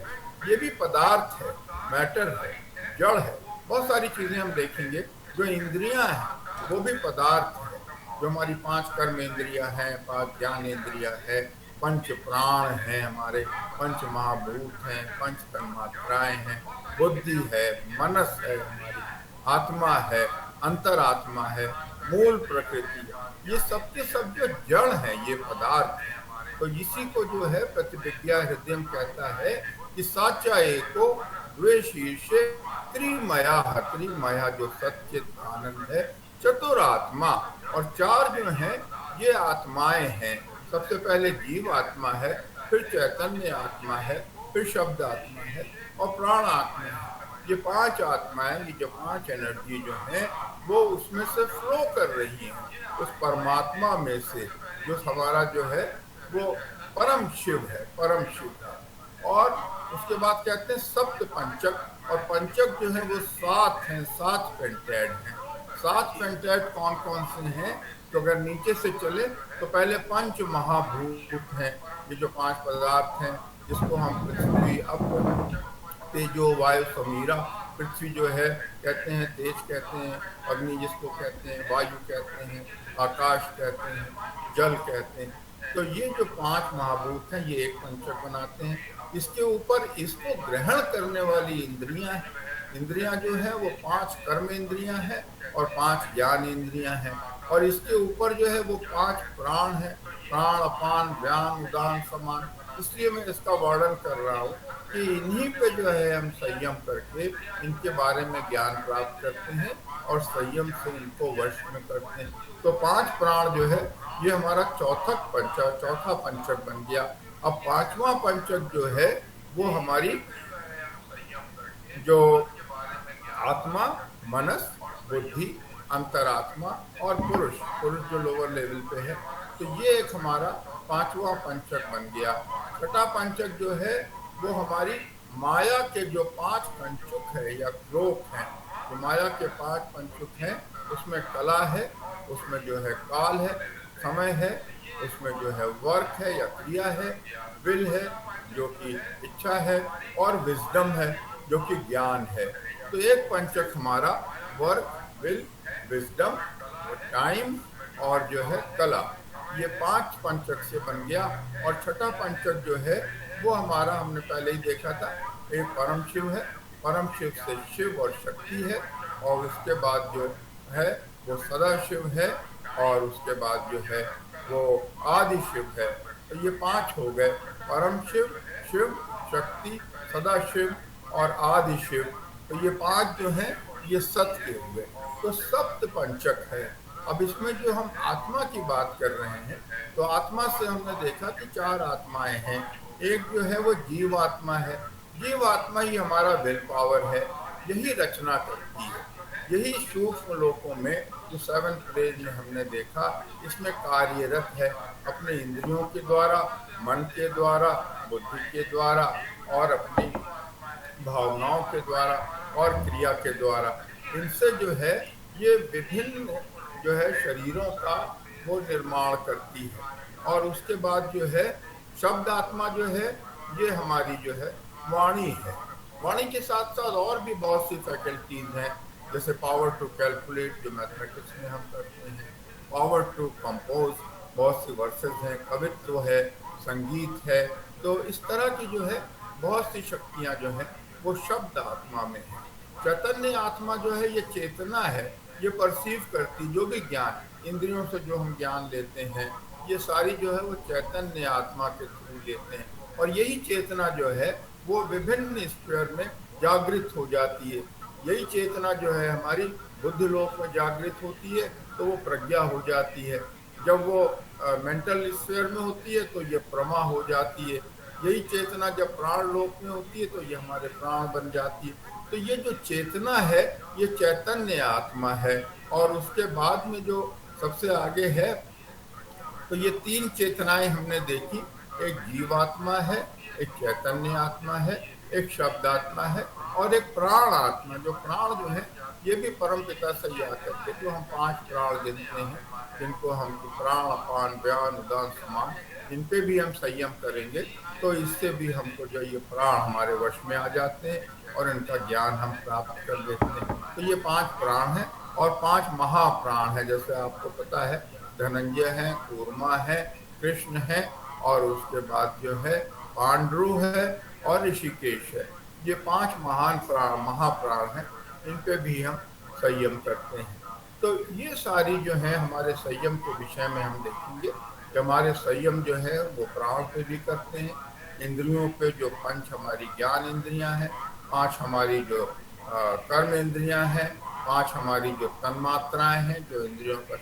ये भी पदार्थ है, मैटर है, जड़ है। बहुत सारी चीजें हम देखेंगे। जो इंद्रियां हैं वो भी पदार्थ है। जो हमारी 5 कर्म इंद्रियां हैं, 5 ज्ञान इंद्रियां है, पंच प्राण हैं हमारे, पंच महाभूत हैं, पंच तन्मात्राएं हैं, बुद्धि है, मनस है, हमारी आत्मा है, अंतरात्मा है, मूल प्रकृति है। ये सब के सब जो जड़ है, ये पदार्थ है। तो इसी को जो है प्रतिविद्या हृदय कहता है कि साचा एको द्वे शीर्षे त्रिमया। त्रिमया जो सच्चित आनंद है, चतुरात्मा। और 4 जो हैं ये आत्माएं हैं। सबसे पहले जीव आत्मा है, फिर चैतन्य आत्मा है, फिर शब्द आत्मा है और प्राण आत्मा है। ये 5 आत्माएं, ये जो 5 एनर्जी जो हैं वो उसमें से फ्लो कर रही हैं, उस परमात्मा में से, जो हमारा जो है वो परम शिव है, परम शिव है। और उसके बाद कहते हैं सप्त पंचक। और पंचक जो है वो 7 हैं, 7 पेंटेड हैं। 7 पेंटेड कौन कौन से हैं? तो अगर नीचे से चले तो पहले पंच महाभूत हैं, ये जो 5 पदार्थ हैं, जिसको हम पृथ्वी, अप, तेजो, वायु, समीरा। पृथ्वी जो है कहते हैं तेज कहते हैं, अग्नि जिसको कहते हैं, वायु कहते हैं, आकाश कहते हैं, जल कहते हैं। तो ये जो 5 महाभूत हैं ये एक पंचक बनाते हैं। इसके ऊपर इसको ग्रहण करने वाली इंद्रियां हैं। इंद्रियां जो है वो 5 कर्म इंद्रियां हैं और 5 ज्ञान इंद्रियां हैं। और इसके ऊपर जो है वो 5 प्राण है, प्राण, अपान, व्यान, उदान, समान। इसलिए मैं इसका वर्णन कर रहा हूँ कि इन्हीं पे जो है हम संयम करके इनके बारे में ज्ञान प्राप्त करते हैं और संयम से इनको वश में करते हैं। तो 5 प्राण जो है ये हमारा चौथा पंचक बन गया। अब 5वां पंचक जो है वो हमारी जो आत्मा, मनस, बुद्धि, अंतरात्मा और पुरुष, पुरुष जो लोअर लेवल पे है। तो ये एक हमारा 5वां पंचक बन गया। छठा पंचक जो है वो हमारी माया के जो 5 पंचुक है या श्लोक हैं, जो माया के 5 पंचुक हैं, उसमें कला है, उसमें जो है काल है, समय है, उसमें जो है वर्क है या क्रिया है, विल है जो कि इच्छा है, और विजडम है जो कि ज्ञान है। तो एक पंचक हमारा वर्क, विल, विजडम, टाइम और जो है कला, ये 5 पंचक से बन गया। और छठा पंचक जो है वो हमारा हमने पहले ही देखा था, एक परम शिव है, परम शिव से शिव और शक्ति है, और उसके बाद जो है वो सदा शिव है, और उसके बाद जो है वो आदि शिव है। तो ये 5 हो गए, परम शिव, शिव, शक्ति, सदा शिव और आदि शिव। तो ये 5 जो हैं ये सत्य के हुए। तो सप्त पंचक है। अब इसमें जो हम आत्मा की बात कर रहे हैं, तो आत्मा से हमने देखा कि 4 आत्माएं हैं। एक जो है वो जीव आत्मा है। जीव आत्मा ही हमारा विल पावर है, यही रचना करती है, यही सूक्ष्म लोकों में जो 7th प्लेज में हमने देखा, इसमें कार्यरत है अपने इंद्रियों के द्वारा, मन के द्वारा, बुद्धि के द्वारा और अपनी भावनाओं के द्वारा और क्रिया के द्वारा। इनसे जो है ये विभिन्न जो है शरीरों का वो निर्माण करती है। और उसके बाद जो है शब्द आत्मा जो है ये हमारी जो है वाणी है। वाणी के साथ साथ और भी बहुत सी फैकल्टीज हैं, जैसे पावर टू कैलकुलेट जो मैथमेटिक्स में हम करते हैं, पावर टू कंपोज, बहुत सी वर्सेस हैं, कवित्व है, संगीत है। तो इस तरह की जो है बहुत सी शक्तियां जो हैं वो शब्द आत्मा में है। चैतन्य आत्मा जो है ये चेतना है, ये परसीव करती, जो भी ज्ञान इंद्रियों से जो हम ज्ञान लेते हैं ये सारी जो है वो चैतन्य आत्मा के थ्रू लेते हैं। और यही चेतना जो है वो विभिन्न स्फीयर में जागृत हो जाती है। यही चेतना जो है हमारी बुद्धि लोक में जागृत होती है तो वो प्रज्ञा हो जाती है। जब वो मेंटल स्फीयर में होती है तो ये प्रमा हो जाती है। यही चेतना जब प्राण लोक में होती है तो ये हमारे प्राण बन जाती है। तो ये जो चेतना है ये चैतन्य आत्मा है। और उसके बाद में जो सबसे आगे है तो ये तीन चेतनाएं हमने देखी, एक जीवात्मा है, एक चैतन्य आत्मा है, एक शब्दात्मा है और एक प्राण आत्मा। जो प्राण जो है ये भी परम पिता से याद करके जो हम 5 प्राण गिनते हैं, जिनको हम प्राण अपान व्यान उदान समान, इन पे भी हम संयम करेंगे तो इससे भी हमको जो ये प्राण हमारे वश में आ जाते हैं और इनका ज्ञान हम प्राप्त कर लेते हैं। तो ये 5 प्राण हैं और 5 महाप्राण हैं। जैसे आपको पता है धनंजय है, कूर्मा है, कृष्ण है और उसके बाद जो है पांडु है और ऋषिकेश है। ये 5 महान प्राण महाप्राण हैं, इन पे भी हम संयम करते हैं। तो ये सारी जो है हमारे संयम के विषय में हम देखेंगे कि हमारे संयम जो है वो प्राण पे भी करते हैं, इंद्रियों पे जो 5 हमारी ज्ञान इंद्रियां हैं, 5 हमारी जो कर्म इंद्रियां हैं, 5 हमारी जो तन्मात्राएं हैं जो इंद्रियों का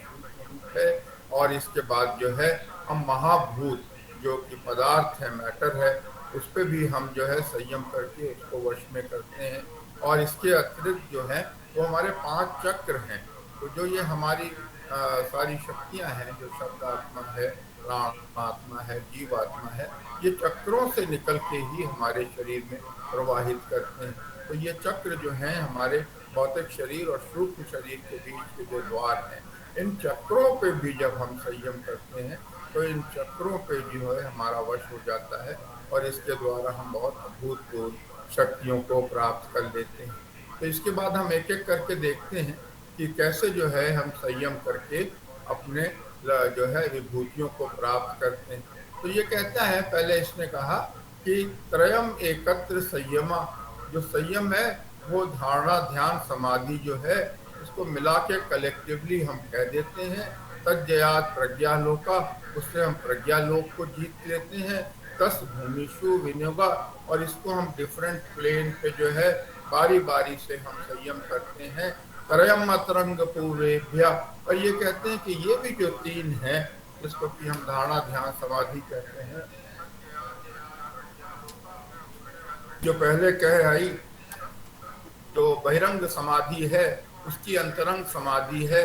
है, और इसके बाद जो है हम महाभूत जो कि पदार्थ है, मैटर है, उस पर भी हम जो है संयम करके उसको वश में करते हैं। और इसके अतिरिक्त जो है वो हमारे 5 चक्र हैं। तो जो ये हमारी सारी शक्तियां हैं, जो शब्द आत्मा है, प्राण आत्मा है, जीव आत्मा है, ये चक्रों से निकल के ही हमारे शरीर में प्रवाहित करते हैं। तो ये चक्र जो हैं हमारे भौतिक शरीर और सूक्ष्म शरीर के बीच के जो द्वार हैं, इन चक्रों पे भी जब हम संयम करते हैं तो इन चक्रों पे जो है हमारा वश हो जाता है और इसके द्वारा हम बहुत अभूतपूर्व शक्तियों को प्राप्त कर लेते हैं। तो इसके बाद हम एक एक करके देखते हैं कि कैसे जो है हम संयम करके अपने जो है विभूतियों को प्राप्त करते हैं। तो ये कहता है, पहले इसने कहा कि त्रयम एकत्र संयमा, जो संयम है वो धारणा ध्यान समाधि जो है इसको मिला के कलेक्टिवली हम कह देते हैं तज्जयात प्रज्ञालोका, उससे हम प्रज्ञालोक को जीत लेते हैं। तस भूमिषु विनियोगा, और इसको हम डिफरेंट प्लेन पे जो है बारी बारी से हम संयम करते हैं। त्रयम अतरंग पूर्वेभ्य, और ये कहते हैं कि ये भी जो 3 हैं जिसको कि हम धारणा ध्यान समाधि कहते हैं, जो पहले कह आई तो बहिरंग समाधि है, उसकी अंतरंग समाधि है।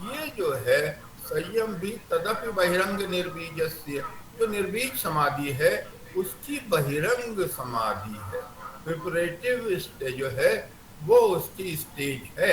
ये जो है संयम भी तदपि बहिरंग निर्बीजस्य, जो निर्बीज समाधि है उसकी बहिरंग समाधि है, प्रिपरेटिव स्टेज जो है वो उसकी स्टेज है।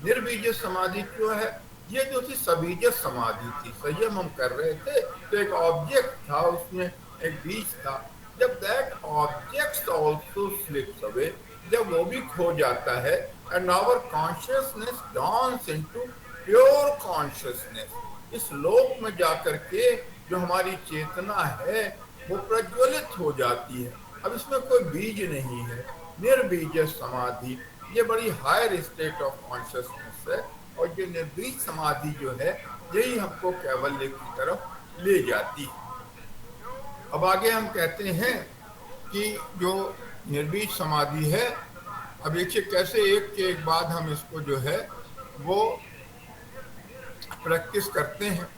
निर्बीज समाधि क्यों है? ये जो थी सबीज समाधि थी, संयम हम कर रहे थे तो एक ऑब्जेक्ट था, उसमें एक बीज था। जब that object also slips away, जब वो भी खो जाता है, and our consciousness dawns into pure consciousness, इस लोक में जाकर के जो हमारी चेतना है वो प्रज्वलित हो जाती है। अब इसमें कोई बीज नहीं है, निर्बीज समाधि, ये बड़ी हायर स्टेट ऑफ कॉन्शियसनेस है। और ये निर्बीज समाधि जो है यही हमको कैवल्य की तरफ ले जाती है। अब आगे हम कहते हैं कि जो निर्बीज समाधि है, अब देखिए कैसे एक के एक बाद हम इसको जो है वो प्रैक्टिस करते हैं।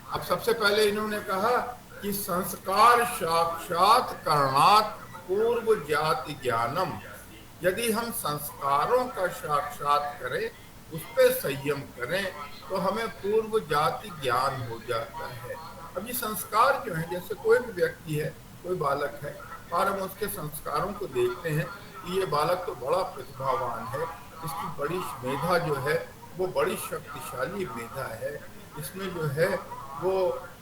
अब सबसे पहले इन्होंने कहा कि संस्कार साक्षात करणात् पूर्व जाति ज्ञानम, यदि हम संस्कारों का साक्षात करें, उस पर संयम करें तो हमें पूर्व जाति ज्ञान हो जाता है। अब ये संस्कार जो है, जैसे कोई भी व्यक्ति है, कोई बालक है और हम उसके संस्कारों को देखते हैं कि ये बालक तो बड़ा प्रतिभावान है, इसकी बड़ी मेधा जो है वो बड़ी शक्तिशाली मेधा है, इसमें जो है वो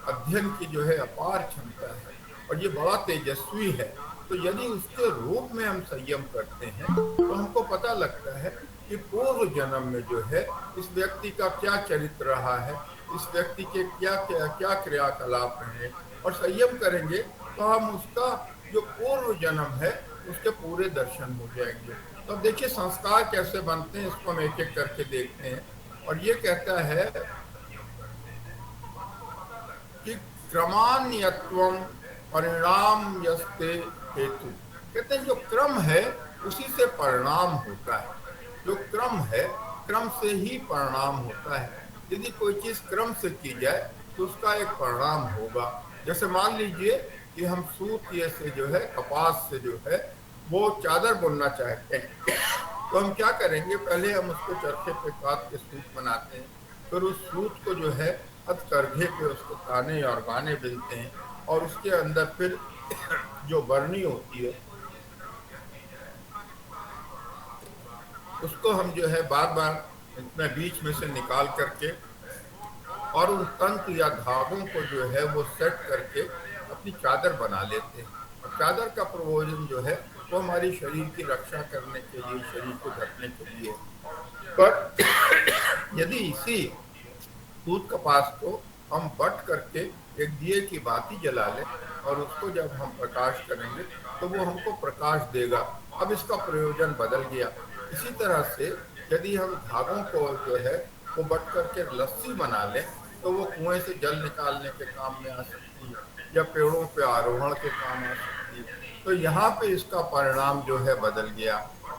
अध्ययन की जो है अपार क्षमता है और ये बड़ा तेजस्वी है। तो यदि उसके रूप में हम संयम करते हैं तो हमको पता लगता है कि पूर्व जन्म में जो है इस व्यक्ति का क्या चरित्र रहा है, इस व्यक्ति के क्या क्या क्या क्रियाकलाप रहे, और संयम करेंगे तो हम उसका जो पूर्व जन्म है उसके पूरे दर्शन हो जाएंगे। तो अब देखिए संस्कार कैसे बनते हैं, इसको हम एक एक करके देखते हैं। और ये कहता है कि क्रमान्यत्वम परिणाम यस्ते हेतु। कहते हैं जो क्रम है उसी से परिणाम होता है। जो क्रम है, क्रम से ही परिणाम होता है। यदि कोई चीज क्रम से की जाए तो उसका एक परिणाम होगा। जैसे मान लीजिए कि हम सूत ये से जो है, कपास से जो है वो चादर बुनना चाहते हैं, तो हम क्या करेंगे, पहले हम उसको चरखे पे काट के सूत बनाते हैं। फिर उस सूत को जो है हथकरघे पे उसको ताने और गाने बिनते हैं, और उसके अंदर फिर जो बरनी होती है उसको हम जो है बार बार इसमें बीच में से निकाल करके और उन तंतु या धागों को जो है वो सेट करके अपनी चादर बना लेते हैं। और चादर का प्रयोजन जो है वो हमारी शरीर की रक्षा करने के लिए, शरीर को ढकने के लिए। पर यदि इसी सूत कपास को हम बट करके एक दिए की बाती जला लें और उसको जब हम प्रकाश करेंगे तो वो हमको प्रकाश देगा। अब इसका प्रयोजन बदल गया। इसी तरह से यदि हम धागों को जो है वो बट करके लस्सी बना लें तो वो कुएं से जल निकालने के काम में आ सकती है, या पेड़ों पे आरोहण के काम आ सकती है। तो यहाँ पे इसका परिणाम जो है बदल गया।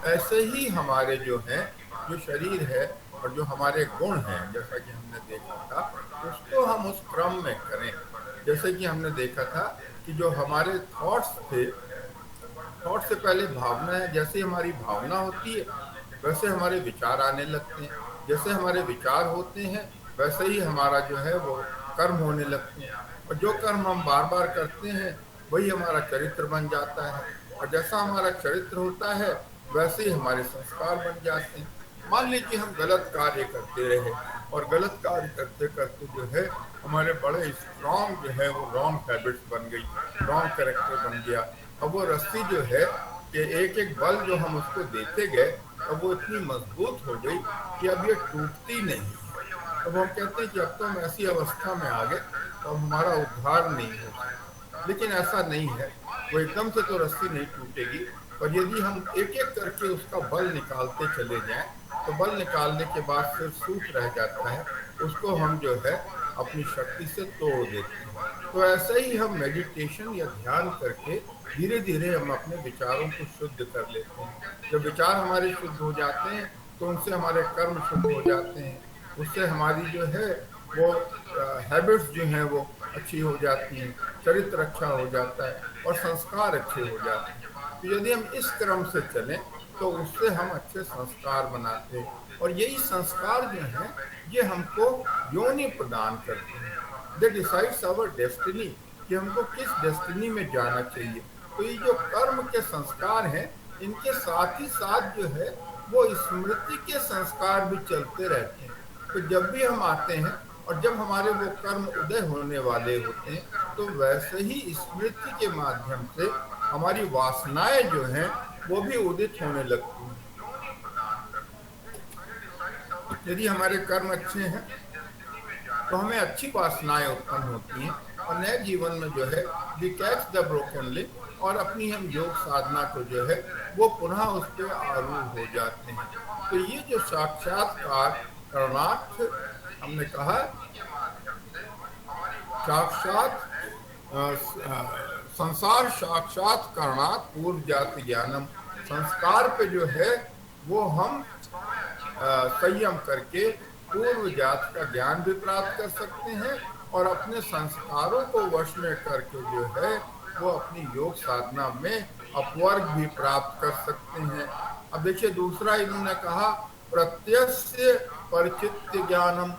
ऐसे ही हमारे जो है, जो शरीर है और जो हमारे गुण हैं, जैसा कि हमने देखा था, उसको हम उस क्रम में करें। जैसे कि हमने देखा था कि जो हमारे थॉट्स थे, थॉट से पहले भावना है। जैसे हमारी भावना होती है वैसे हमारे विचार आने लगते हैं। जैसे हमारे विचार होते हैं वैसे ही हमारा जो है वो कर्म होने लगते हैं। और जो कर्म हम बार बार करते हैं वही हमारा चरित्र बन जाता है। और जैसा हमारा चरित्र होता है वैसे ही हमारे संस्कार बन जाते हैं। मान लीजिए हम गलत कार्य करते रहे और गलत कार्य करते करते जो है हमारे बड़े स्ट्रॉन्ग जो है वो रॉन्ग हैबिट्स बन गई, रॉन्ग कैरेक्टर बन गया। अब वो रस्सी जो है कि एक एक बल जो हम उसको देते गए, अब वो इतनी मजबूत हो गई कि अब ये टूटती नहीं। अब हम कहते हैं कि अब तो हम ऐसी अवस्था में आ गए तो हमारा उद्धार नहीं हो। लेकिन ऐसा नहीं है, वो एकदम से तो रस्सी नहीं टूटेगी। और यदि हम एक एक करके उसका बल निकालते चले जाएं तो बल निकालने के बाद फिर सूख रह जाता है, उसको हम जो है अपनी शक्ति से तोड़ देते हैं। तो ऐसे ही हम मेडिटेशन या ध्यान करके धीरे धीरे हम अपने विचारों को शुद्ध कर लेते हैं। जब विचार हमारे शुद्ध हो जाते हैं तो उनसे हमारे कर्म शुद्ध हो जाते हैं, उससे हमारी जो है वो हैबिट्स जो हैं वो अच्छी हो जाती हैं, चरित्र अच्छा हो जाता है और संस्कार अच्छे हो जाते हैं। तो यदि हम इस क्रम से चलें तो उससे हम अच्छे संस्कार बनाते हैं। और यही संस्कार जो हैं ये हमको योनि प्रदान करते हैं। दे डिसाइड्स आवर डेस्टिनी, कि हमको किस डेस्टिनी में जाना चाहिए। तो ये जो कर्म के संस्कार हैं इनके साथ ही साथ जो है वो स्मृति के संस्कार भी चलते रहते हैं। तो जब भी हम आते हैं और जब हमारे वो कर्म उदय होने वाले होते हैं तो वैसे ही स्मृति के माध्यम से हमारी वासनाएं जो हैं वो भी उदित होने लगती हैं। यदि हमारे कर्म अच्छे हैं तो हमें अच्छी वासनाएं उत्पन्न होती हैं और नए जीवन में जो है we catch the broken link और अपनी हम योग साधना को जो है वो पुनः उस पर आरूढ़ हो जाते हैं। तो ये जो साक्षात्कार करणार्थ हमने कहा, साक्षात संसार साक्षात करणार्थ पूर्व जाति ज्ञानम। संस्कार पे जो है वो हम संयम करके पूर्व जात का ज्ञान भी प्राप्त कर सकते हैं और अपने संस्कारों को वश में करके जो है वो अपनी योग साधना में अपवर्ग भी प्राप्त कर सकते हैं। अब देखिए दूसरा इन्होंने कहा प्रत्यक्ष परिचित ज्ञानम,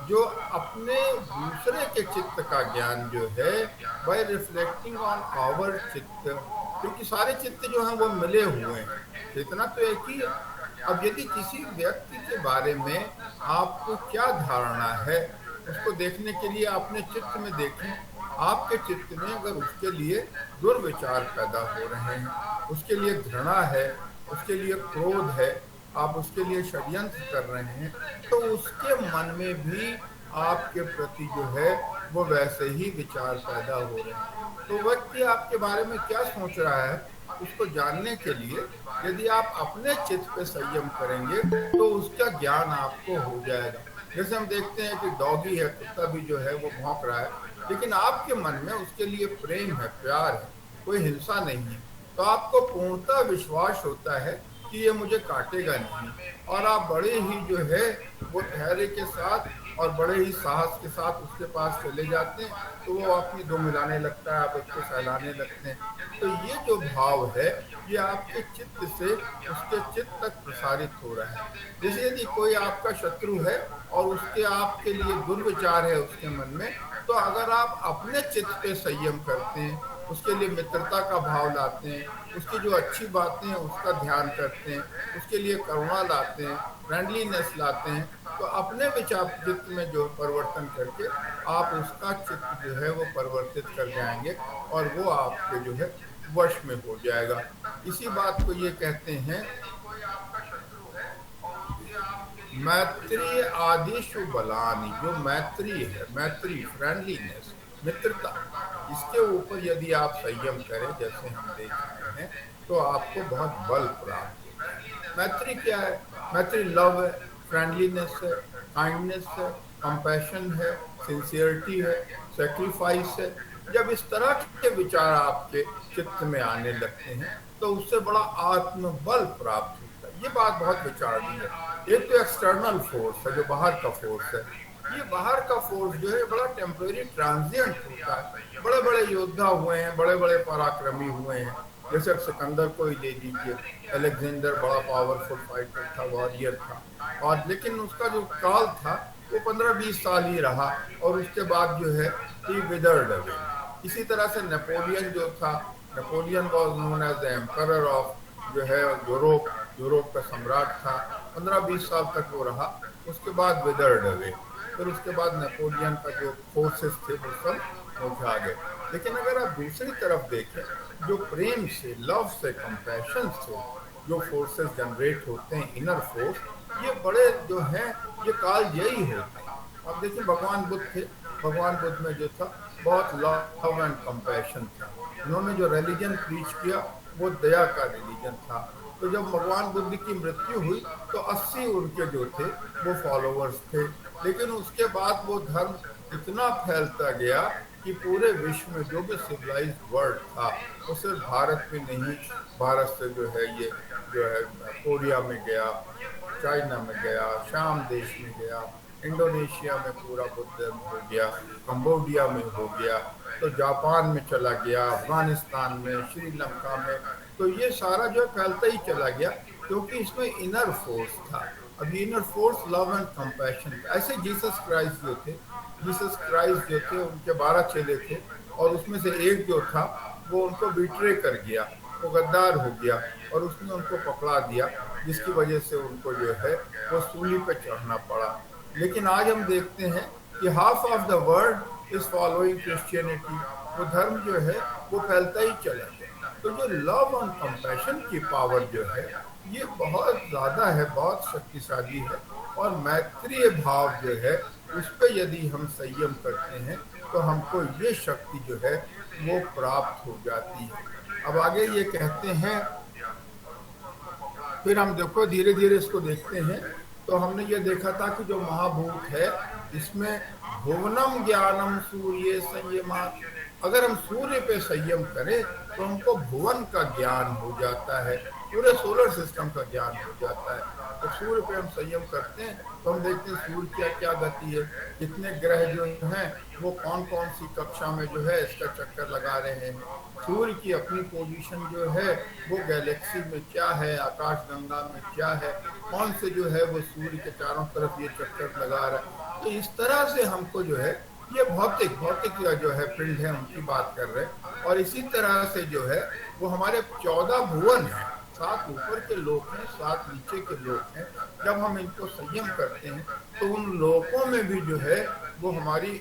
जो अपने दूसरे के चित्त का ज्ञान जो है बाय रिफ्लेक्टिंग ऑन आवर चित्त, क्योंकि सारे चित्त जो हैं वो मिले हुए हैं, इतना तो एक ही है। अब यदि किसी व्यक्ति के बारे में आपको क्या धारणा है उसको देखने के लिए अपने चित्त में देखें। आपके चित्त में अगर उसके लिए दुर्विचार पैदा हो रहे हैं, उसके लिए घृणा है, उसके लिए क्रोध है, आप उसके लिए षड्यंत्र कर रहे हैं, तो उसके मन में भी आपके प्रति जो है वो वैसे ही विचार पैदा हो रहे हैं। तो व्यक्ति आपके बारे में क्या सोच रहा है उसको जानने के लिए यदि आप अपने चित्त पे संयम करेंगे तो उसका ज्ञान आपको हो जाएगा। जैसे हम देखते हैं कि डॉगी है, कुत्ता भी जो है वो भौंक रहा है, लेकिन आपके मन में उसके लिए प्रेम है, प्यार है, कोई हिंसा नहीं है, तो आपको पूर्णतः विश्वास होता है कि ये मुझे काटेगा नहीं, और आप बड़े ही जो है वो धैर्य के साथ और बड़े ही साहस के साथ उसके पास चले जाते हैं, तो वो अपनी दो मिलाने लगता है, आप उसको सहलाने लगते हैं। तो ये जो भाव है ये आपके चित्त से उसके चित्त तक प्रसारित हो रहा है। जैसे यदि कोई आपका शत्रु है और उसके आपके लिए दुर्विचार है उसके मन में, तो अगर आप अपने चित्त पे संयम करते हैं, उसके लिए मित्रता का भाव लाते हैं, उसकी जो अच्छी बातें हैं उसका ध्यान करते हैं, उसके लिए करुणा लाते हैं, फ्रेंडलीनेस लाते हैं, तो अपने विचार चित्त में जो परिवर्तन करके आप उसका चित्त जो है वो परिवर्तित कर जाएंगे और वो आपके जो है वश में हो जाएगा। इसी बात को ये कहते हैं मैत्री आदिशु बलानी। जो मैत्री है, मैत्री फ्रेंडलीनेस, मित्रता, इसके ऊपर यदि आप संयम करें जैसे हम देख रहे हैं तो आपको बहुत बल प्राप्त होता है। मैत्री क्या है? मैत्री लव है, फ्रेंडलीनेस है, काइंडनेस है, कंपैशन है, सिंसियरिटी है, सेक्रीफाइस है। जब इस तरह के विचार आपके चित्त में आने लगते हैं तो उससे बड़ा आत्मबल प्राप्त होता है। ये बात बहुत विचारणीय है। एक तो एक्सटर्नल फोर्स है जो बाहर का फोर्स है, ये बाहर का फोर्स जो है बड़ा टेम्परेरी ट्रांजिएंट होता है। बड़े बड़े योद्धा हुए हैं, बड़े बड़े पराक्रमी हुए हैं, जैसे सिकंदर को ही ले लीजिए। अलेक्जेंडर बड़ा पावरफुल फाइटर था, वॉरियर था, और लेकिन उसका जो काल था वो 15-20 साल ही रहा और उसके बाद जो है ही विदर्ड अवे। इसी तरह से नेपोलियन जो था, Napoleon was known as the emperor of जो है यूरोप, यूरोप का सम्राट था। 15-20 साल तक वो रहा, उसके बाद विदर्ड अवे। फिर उसके बाद नेपोलियन का जो फोर्सेस थे वो सब मुरझा गए। लेकिन अगर आप दूसरी तरफ देखें, जो प्रेम से, लव से, कंपैशन से जो फोर्सेस जनरेट होते हैं, इनर फोर्स, ये बड़े जो हैं ये काल यही होते हैं। अब देखिए भगवान बुद्ध थे, भगवान बुद्ध में जो था बहुत लव एंड कंपैशन था। उन्होंने जो रिलीजन प्रीच किया वो दया का रिलीजन था। तो जब भगवान बुद्ध की मृत्यु हुई तो 80 उनके जो थे वो फॉलोअर्स थे, लेकिन उसके बाद वो धर्म इतना फैलता गया कि पूरे विश्व में जो भी सिविलाइज्ड वर्ल्ड था, वो सिर्फ भारत में नहीं, भारत से जो है ये जो है कोरिया में गया, चाइना में गया, शाम देश में गया, इंडोनेशिया में पूरा बुद्ध हो गया, कंबोडिया में हो गया, तो जापान में चला गया, अफगानिस्तान में, श्रीलंका में। तो ये सारा जो फैलता ही चला गया क्योंकि इसमें इनर फोर्स था। अब inner force love and compassion. ऐसे जीसस क्राइस्ट जो थे, जीसस क्राइस्ट जो थे उनके 12 चेले थे और उसमें से एक जो था वो उनको बिट्रे कर गया, वो गद्दार हो गया और उसने उनको पकड़ा दिया, जिसकी वजह से उनको जो है वो सूली पे चढ़ना पड़ा। लेकिन आज हम देखते हैं कि half of the world is following Christianity. वो धर्म जो है वो फैलता ही चला गया। तो जो लव एंड कंपैशन की पावर जो है ये बहुत ज़्यादा है, बहुत शक्तिशाली है, और मैत्रीय भाव जो है उस पर यदि हम संयम करते हैं तो हमको ये शक्ति जो है वो प्राप्त हो जाती है। अब आगे ये कहते हैं, फिर हम देखो धीरे धीरे इसको देखते हैं। तो हमने ये देखा था कि जो महाभूत है इसमें भुवनम ज्ञानम सूर्य संयमा। अगर हम सूर्य पे संयम करें तो हमको भुवन का ज्ञान हो जाता है, पूरे सोलर सिस्टम का ज्ञान हो जाता है। तो सूर्य पे हम संयम करते हैं तो हम देखते हैं सूर्य क्या क्या गति है, कितने ग्रह जो हैं वो कौन कौन सी कक्षा में जो है इसका चक्कर लगा रहे हैं, सूर्य की अपनी पोजीशन जो है वो गैलेक्सी में क्या है, आकाश गंगा में क्या है, कौन से जो है वो सूर्य के चारों तरफ ये चक्कर लगा रहा है। तो इस तरह से हमको जो है ये भौतिक भौतिक जो है पिंड है उनकी बात कर रहे हैं। और इसी तरह से जो है वो हमारे 14 भुवन हैं, 7 ऊपर के लोक हैं, 7 नीचे के लोक हैं। जब हम इनको संयम करते हैं तो उन लोकों में भी जो है वो हमारी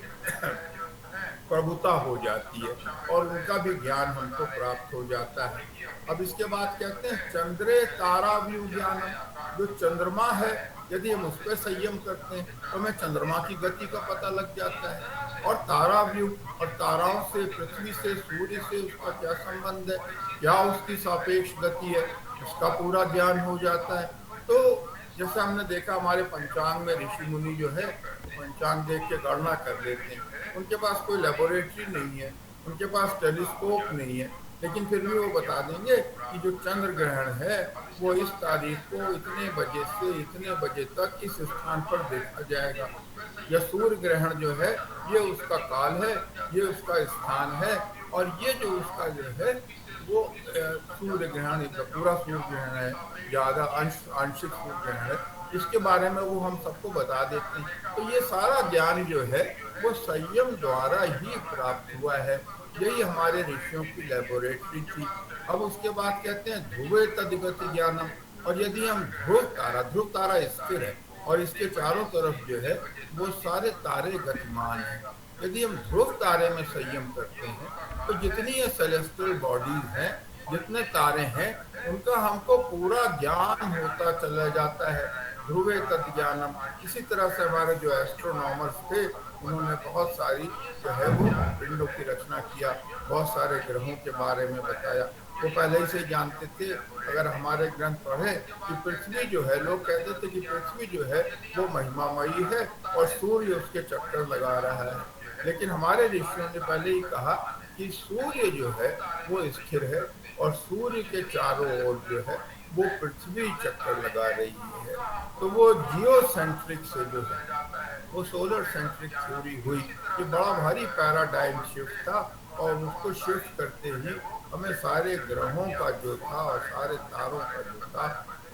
प्रभुता हो जाती है और उनका भी ज्ञान हमको प्राप्त हो जाता है। अब इसके बाद कहते हैं चंद्रे तारा व्यू ज्ञानम। जो चंद्रमा है यदि हम उस पर संयम करते हैं तो हमें चंद्रमा की गति का पता लग जाता है, और तारा व्यू, और ताराओं से, पृथ्वी से, सूर्य से उसका क्या संबंध है, क्या उसकी सापेक्ष गति है, उसका पूरा ज्ञान हो जाता है। तो जैसे हमने देखा हमारे पंचांग में ऋषि मुनि जो है वो पंचांग देख के गणना कर लेते हैं। उनके पास कोई लेबोरेटरी नहीं है, उनके पास टेलीस्कोप नहीं है, लेकिन फिर भी वो बता देंगे कि जो चंद्र ग्रहण है वो इस तारीख को इतने बजे से इतने बजे तक इस स्थान पर देखा जाएगा, या सूर्य ग्रहण जो है ये उसका काल है, ये उसका स्थान है, और ये जो उसका जो है वो सूर्य ग्रहण, पूरा सूर्य ग्रहण है, ज्यादा आंशिक सूर्य ग्रहण है, इसके बारे में वो हम सबको बता देते हैं। तो ये सारा ज्ञान जो है वो संयम द्वारा ही प्राप्त हुआ है। यही हमारे ऋषियों की लेबोरेटरी थी। अब उसके बाद कहते हैं ध्रुवे तद्गति ज्ञानम, और यदि हम ध्रुव तारा स्थिर है और इसके चारों तरफ जो है वो सारे तारे गतिमान हैं। यदि हम ध्रुव तारे में संयम करते हैं तो जितनी ये सेलेस्टियल बॉडीज हैं, जितने तारे हैं, उनका हमको पूरा ज्ञान होता चला जाता है। ध्रुवे तत् ज्ञानम। इसी तरह से हमारे जो एस्ट्रोनॉमर्स थे उन्होंने बहुत सारी जो है वो पिंडों की रचना किया, बहुत सारे ग्रहों के बारे में बताया। वो पहले ही से जानते थे। अगर हमारे ग्रंथ पढ़े कि पृथ्वी जो है, लोग कहते थे कि पृथ्वी जो है वो महिमामयी है और सूर्य उसके चक्कर लगा रहा है, लेकिन हमारे ऋषियों ने पहले ही कहा कि सूर्य जो है वो स्थिर है और सूर्य के चारों ओर जो है वो पृथ्वी चक्कर लगा रही है। तो वो जियोसेंट्रिक से जो है वो सोलर सेंट्रिक थ्योरी हुई। ये बड़ा भारी पैराडाइम शिफ्ट था, और उसको शिफ्ट करते ही हमें सारे ग्रहों का जो था और सारे तारों का जो था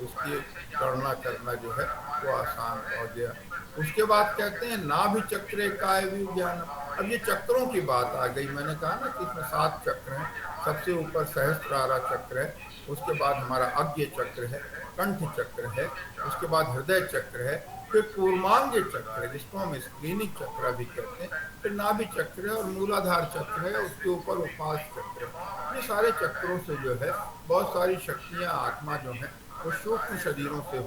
उसकी गणना करना जो है वो आसान हो गया। उसके बाद कहते हैं नाभि चक्रे काय विज्ञान। अब ये चक्रों की बात आ गई। मैंने कहा ना कि इसमें 7 चक्र हैं। सबसे ऊपर सहस्त्रारा चक्र है, उसके बाद हमारा आज्ञा चक्र है, कंठ चक्र है, उसके बाद हृदय चक्र है, फिर कूर्मांग चक्र है जिसको हम स्क्रीनिक चक्र भी कहते हैं, फिर नाभि चक्र है और मूलाधार चक्र है, उसके ऊपर उपास चक्र है। ये सारे चक्रों से जो है बहुत सारी शक्तियां, आत्मा जो है वो सूक्ष्म शरीरों से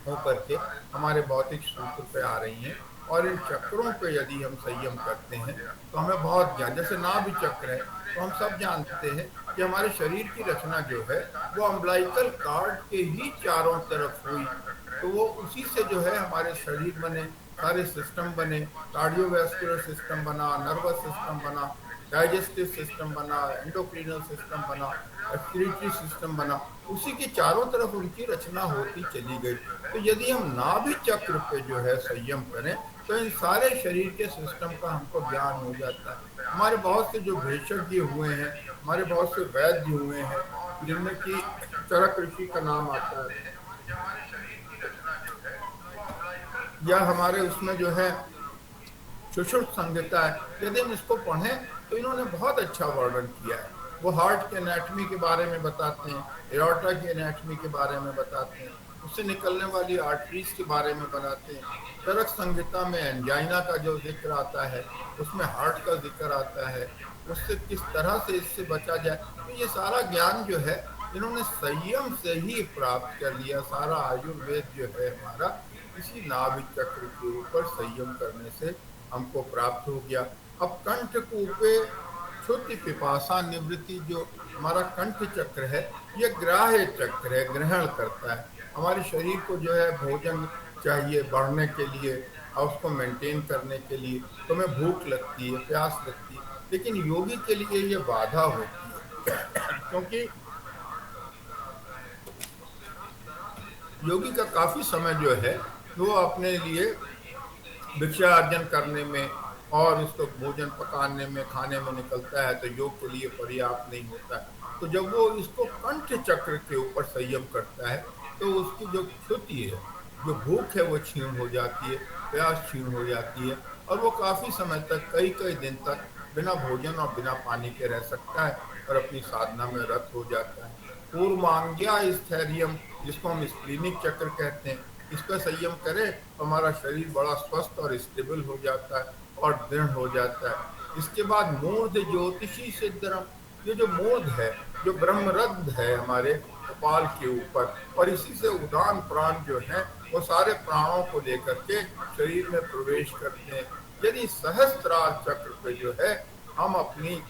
होकर के हमारे भौतिक सूत्र पे आ रही हैं। और इन चक्रों पे यदि हम संयम करते हैं तो हमें बहुत ज्ञान, जैसे नाभि चक्र है तो हम सब जानते हैं कि हमारे शरीर की रचना जो है वो अम्बलाइकल कार्ड के ही चारों तरफ हुई। तो वो उसी से जो है हमारे शरीर बने, सारे सिस्टम बने, कार्डियोवैस्कुलर सिस्टम बना, नर्वस सिस्टम बना, डाइजेस्टिव सिस्टम बना, एंडोक्रिनल सिस्टम बना, एक्सक्रीटरी सिस्टम बना, उसी के चारों तरफ उनकी रचना होती चली गई। तो यदि हम नाभि चक्र पे जो है संयम करें तो इन सारे शरीर के सिस्टम का हमको ज्ञान हो जाता है। हमारे बहुत से जो भेषज्ञ हुए हैं, हमारे बहुत से वैद्य हुए हैं, जिनमें कि चरक ऋषि का नाम आता है, या हमारे उसमें जो है सुश्रुत संहिता है, यदि हम इसको पढ़ें तो इन्होंने बहुत अच्छा वर्णन किया है। वो हार्ट के एनाटमी के बारे में बताते हैं, एओर्टा की एनाटमी के बारे में बताते हैं, उससे निकलने वाली आर्टरीज के बारे में बताते हैं। चरक संहिता में एंजाइना का जो जिक्र आता है, उसमें हार्ट का जिक्र आता है, उससे किस तरह से इससे बचा जाए। तो ये सारा ज्ञान जो है इन्होंने संयम से ही प्राप्त कर लिया। सारा आयुर्वेद जो है हमारा इसी नाभि चक्र के ऊपर संयम करने से हमको प्राप्त हो गया। अब कंठ कूपे क्षुति पिपासा निवृत्ति, जो हमारा कंठ चक्र है ये ग्राह्य चक्र है, ग्रहण करता है। हमारे शरीर को जो है भोजन चाहिए बढ़ने के लिए और उसको मेंटेन करने के लिए, तो हमें भूख लगती है, प्यास लगती है, लेकिन योगी के लिए ये बाधा होती है क्योंकि योगी का काफी समय जो है वो अपने लिए भिक्षा अर्जन करने में और उसको भोजन पकाने में, खाने में निकलता है, तो योग के लिए पर्याप्त नहीं होता है। तो जब वो इसको कंठ चक्र के ऊपर संयम करता है तो उसकी जो क्षुति है, जो भूख है वो क्षीण हो जाती है, प्यास क्षीण हो जाती है, और वो काफी समय तक, कई कई दिन तक बिना भोजन और बिना पानी के रह सकता है और अपनी साधना में रत हो जाता है। कूर्मांग्या स्थैर्यम, जिसको हम स्प्लीनिक चक्र कहते हैं, इस पर संयम करें तो हमारा शरीर बड़ा स्वस्थ और स्टेबल हो जाता है और दृढ़ हो जाता है। इसके बाद मूर्ध ज्योतिषी सिद्धरम, ये जो मूर्ध है, जो ब्रह्मरंध्र है हमारे कपाल के ऊपर, और इसी से उदान प्राण जो है वो सारे प्राणों को लेकर के शरीर में प्रवेश करते हैं। यदि सहस्त्रार चक्र पे जो है हम अपनी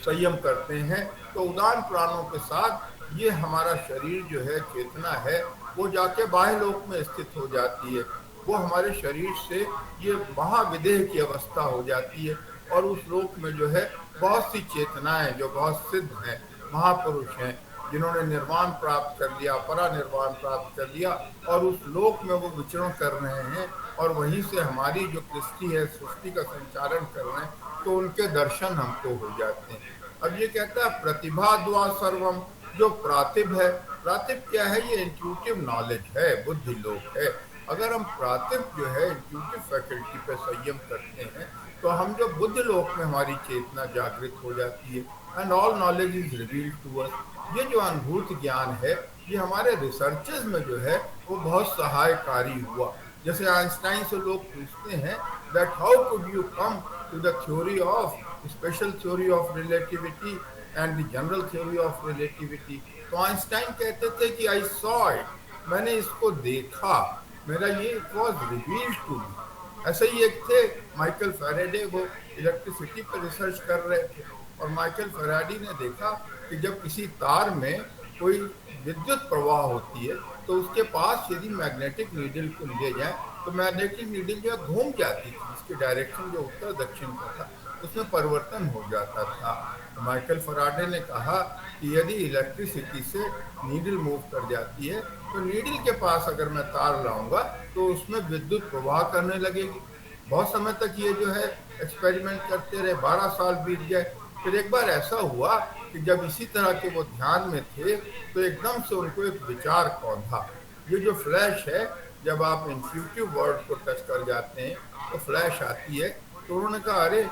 संयम करते हैं तो उदान प्राणों के साथ ये हमारा शरीर जो है, चेतना है, वो जाके बाह्य लोक में स्थित हो जाती है। वो हमारे शरीर से ये महाविदेह की अवस्था हो जाती है और उस लोक में जो है बहुत सी चेतनाएं जो बहुत सिद्ध हैं, महापुरुष हैं, जिन्होंने निर्वाण प्राप्त कर लिया, परानिर्वाण प्राप्त कर लिया और उस लोक में वो विचरण कर रहे हैं और वहीं से हमारी जो सृष्टि है, सृष्टि का संचालन कर रहे हैं, तो उनके दर्शन हमको हो जाते हैं। अब ये कहता है प्रतिभा द्वा सर्वम, जो प्रातिभ है, प्रातिभ क्या है? ये इंट्यूटिव नॉलेज है, बुद्धि लोक है। अगर हम प्रातिभ जो है इंट्यूटिव फैकल्टी पे संयम करते हैं तो हम जो बुद्धि लोक में हमारी चेतना जागृत हो जाती है, and all knowledge is revealed to us. ये जो अनुभूत ज्ञान है ये हमारे रिसर्चेस में जो है वो बहुत सहायकारी हुआ। जैसे आइंस्टाइन से लोग पूछते हैं that how could you come to the theory of special theory of relativity and the general theory of relativity, तो आइंस्टाइन कहते थे कि आई सॉ इट, मैंने इसको देखा, मेरा ये it was revealed to me. ऐसे ही एक थे माइकल फैराडे, वो इलेक्ट्रिसिटी पर रिसर्च कर रहे थे और माइकल फैराडे ने देखा कि जब किसी तार में कोई विद्युत प्रवाह होती है तो उसके पास यदि मैग्नेटिक नीडल को ले जाए तो मैग्नेटिक नीडल जो घूम जाती थी, इसके डायरेक्शन जो उत्तर दक्षिण का था उसमें परिवर्तन हो जाता था। तो माइकल फैराडे ने कहा कि यदि इलेक्ट्रिसिटी से नीडल मूव कर जाती है तो नीडल के पास अगर मैं तार लाऊंगा तो उसमें विद्युत प्रवाह करने लगेगी। बहुत समय तक ये जो है एक्सपेरिमेंट करते रहे, 12 साल बीत गए। फिर एक बार ऐसा हुआ कि जब इसी तरह के वो ध्यान में थे तो एकदम से उनको एक विचार कौंधा। ये जो फ्लैश है, जब आप इंट्यूटिव वर्ड को टच कर जाते हैं तो फ्लैश आती है, तो उन्होंने कहा अरे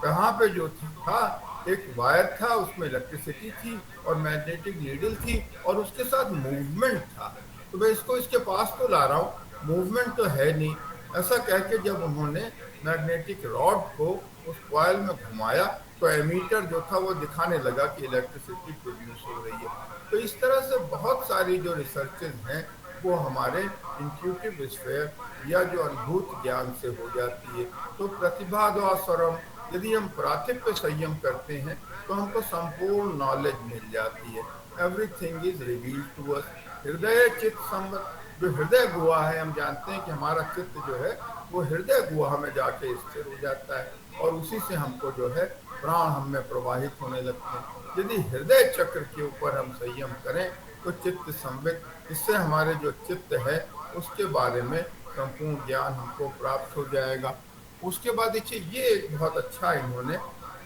कहाँ पे जो था एक वायर था, उसमें इलेक्ट्रिसिटी थी और मैग्नेटिक नीडल थी और उसके साथ मूवमेंट था, तो मैं इसको इसके पास तो ला रहा हूँ, मूवमेंट तो है नहीं। ऐसा कह के जब उन्होंने मैग्नेटिक रॉड को उस कॉइल में घुमाया तो एमीटर जो था वो दिखाने लगा कि इलेक्ट्रिसिटी प्रोड्यूस हो रही है। तो इस तरह से बहुत सारी जो रिसर्चेज हैं वो हमारे इंट्यूटिव स्फीयर या जो अनुभूत ज्ञान से हो जाती है। तो प्रतिभा स्वरम, यदि हम प्रातिभ पे संयम करते हैं तो हमको संपूर्ण नॉलेज मिल जाती है। Everything is revealed to us. हृदय चित्त संबंध, जो हृदय गुहा है, हम जानते हैं कि हमारा चित्त जो है वो हृदय गुहा में जाके स्थिर हो जाता है और उसी से हमको जो है प्राण हम में प्रवाहित होने लगते हैं। यदि हृदय चक्र के ऊपर हम संयम करें तो चित्त संवित, इससे हमारे जो चित्त है उसके बारे में संपूर्ण ज्ञान हमको प्राप्त हो जाएगा। उसके बाद देखिए ये एक बहुत अच्छा इन्होंने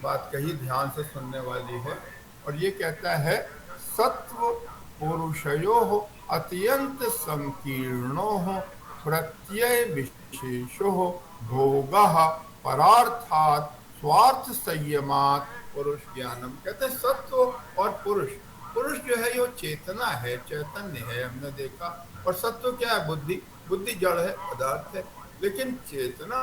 बात कही, ध्यान से सुनने वाली है, और ये कहता है सत्व पुरुषयो अत्यंत संकीर्णो प्रत्यय विशेषो भोगः परार्थात स्वार्थ संयमात पुरुष ज्ञानम। कहते हैं सत्व और पुरुष, पुरुष जो है ये चेतना है, चैतन्य है, हमने देखा, और सत्व क्या है? बुद्धि। बुद्धि जड़ है, पदार्थ है, लेकिन चेतना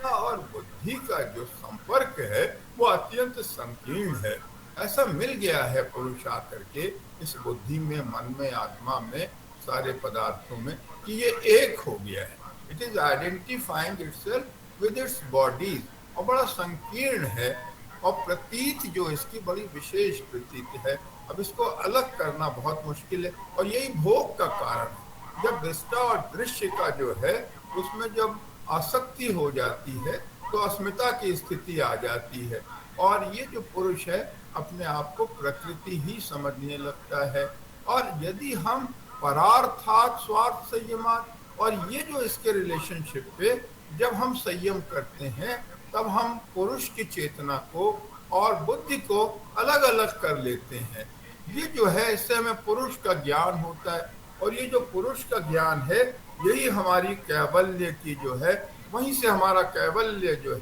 और बुद्धि का जो संपर्क है वो अत्यंत संकीर्ण है। ऐसा मिल गया है पुरुष आकर के इस बुद्धि में, मन में, आत्मा में, सारे पदार्थों में, कि ये एक हो गया है। It is identifying itself with its bodies, और बड़ा संकीर्ण है और प्रतीत जो इसकी बड़ी विशेष प्रतीत है। अब इसको अलग करना बहुत मुश्किल है और यही भोग का कारण है। जब दृष्टा और दृश्य का जो है उसमें जब आसक्ति हो जाती है तो अस्मिता की स्थिति आ जाती है और ये जो पुरुष है अपने आप को प्रकृति ही समझने लगता है। और यदि हम परार्थात स्वार्थ संयमात, और ये जो इसके रिलेशनशिप पे जब हम संयम करते हैं तब हम पुरुष की चेतना को और बुद्धि को अलग अलग कर लेते हैं। ये जो है इससे हमें पुरुष का ज्ञान होता है और ये जो पुरुष का ज्ञान है यही हमारी कैवल्य की जो है, वहीं से हमारा कैवल्य जो है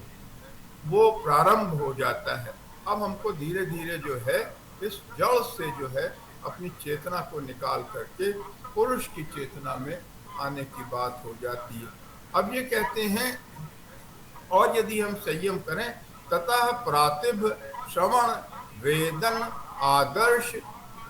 वो प्रारंभ हो जाता है। अब हमको धीरे धीरे जो है इस जड़ से जो है अपनी चेतना को निकाल करके पुरुष की चेतना में आने की बात हो जाती है। अब ये कहते हैं और यदि हम संयम करें ततः प्रातिभ श्रवण वेदन आदर्श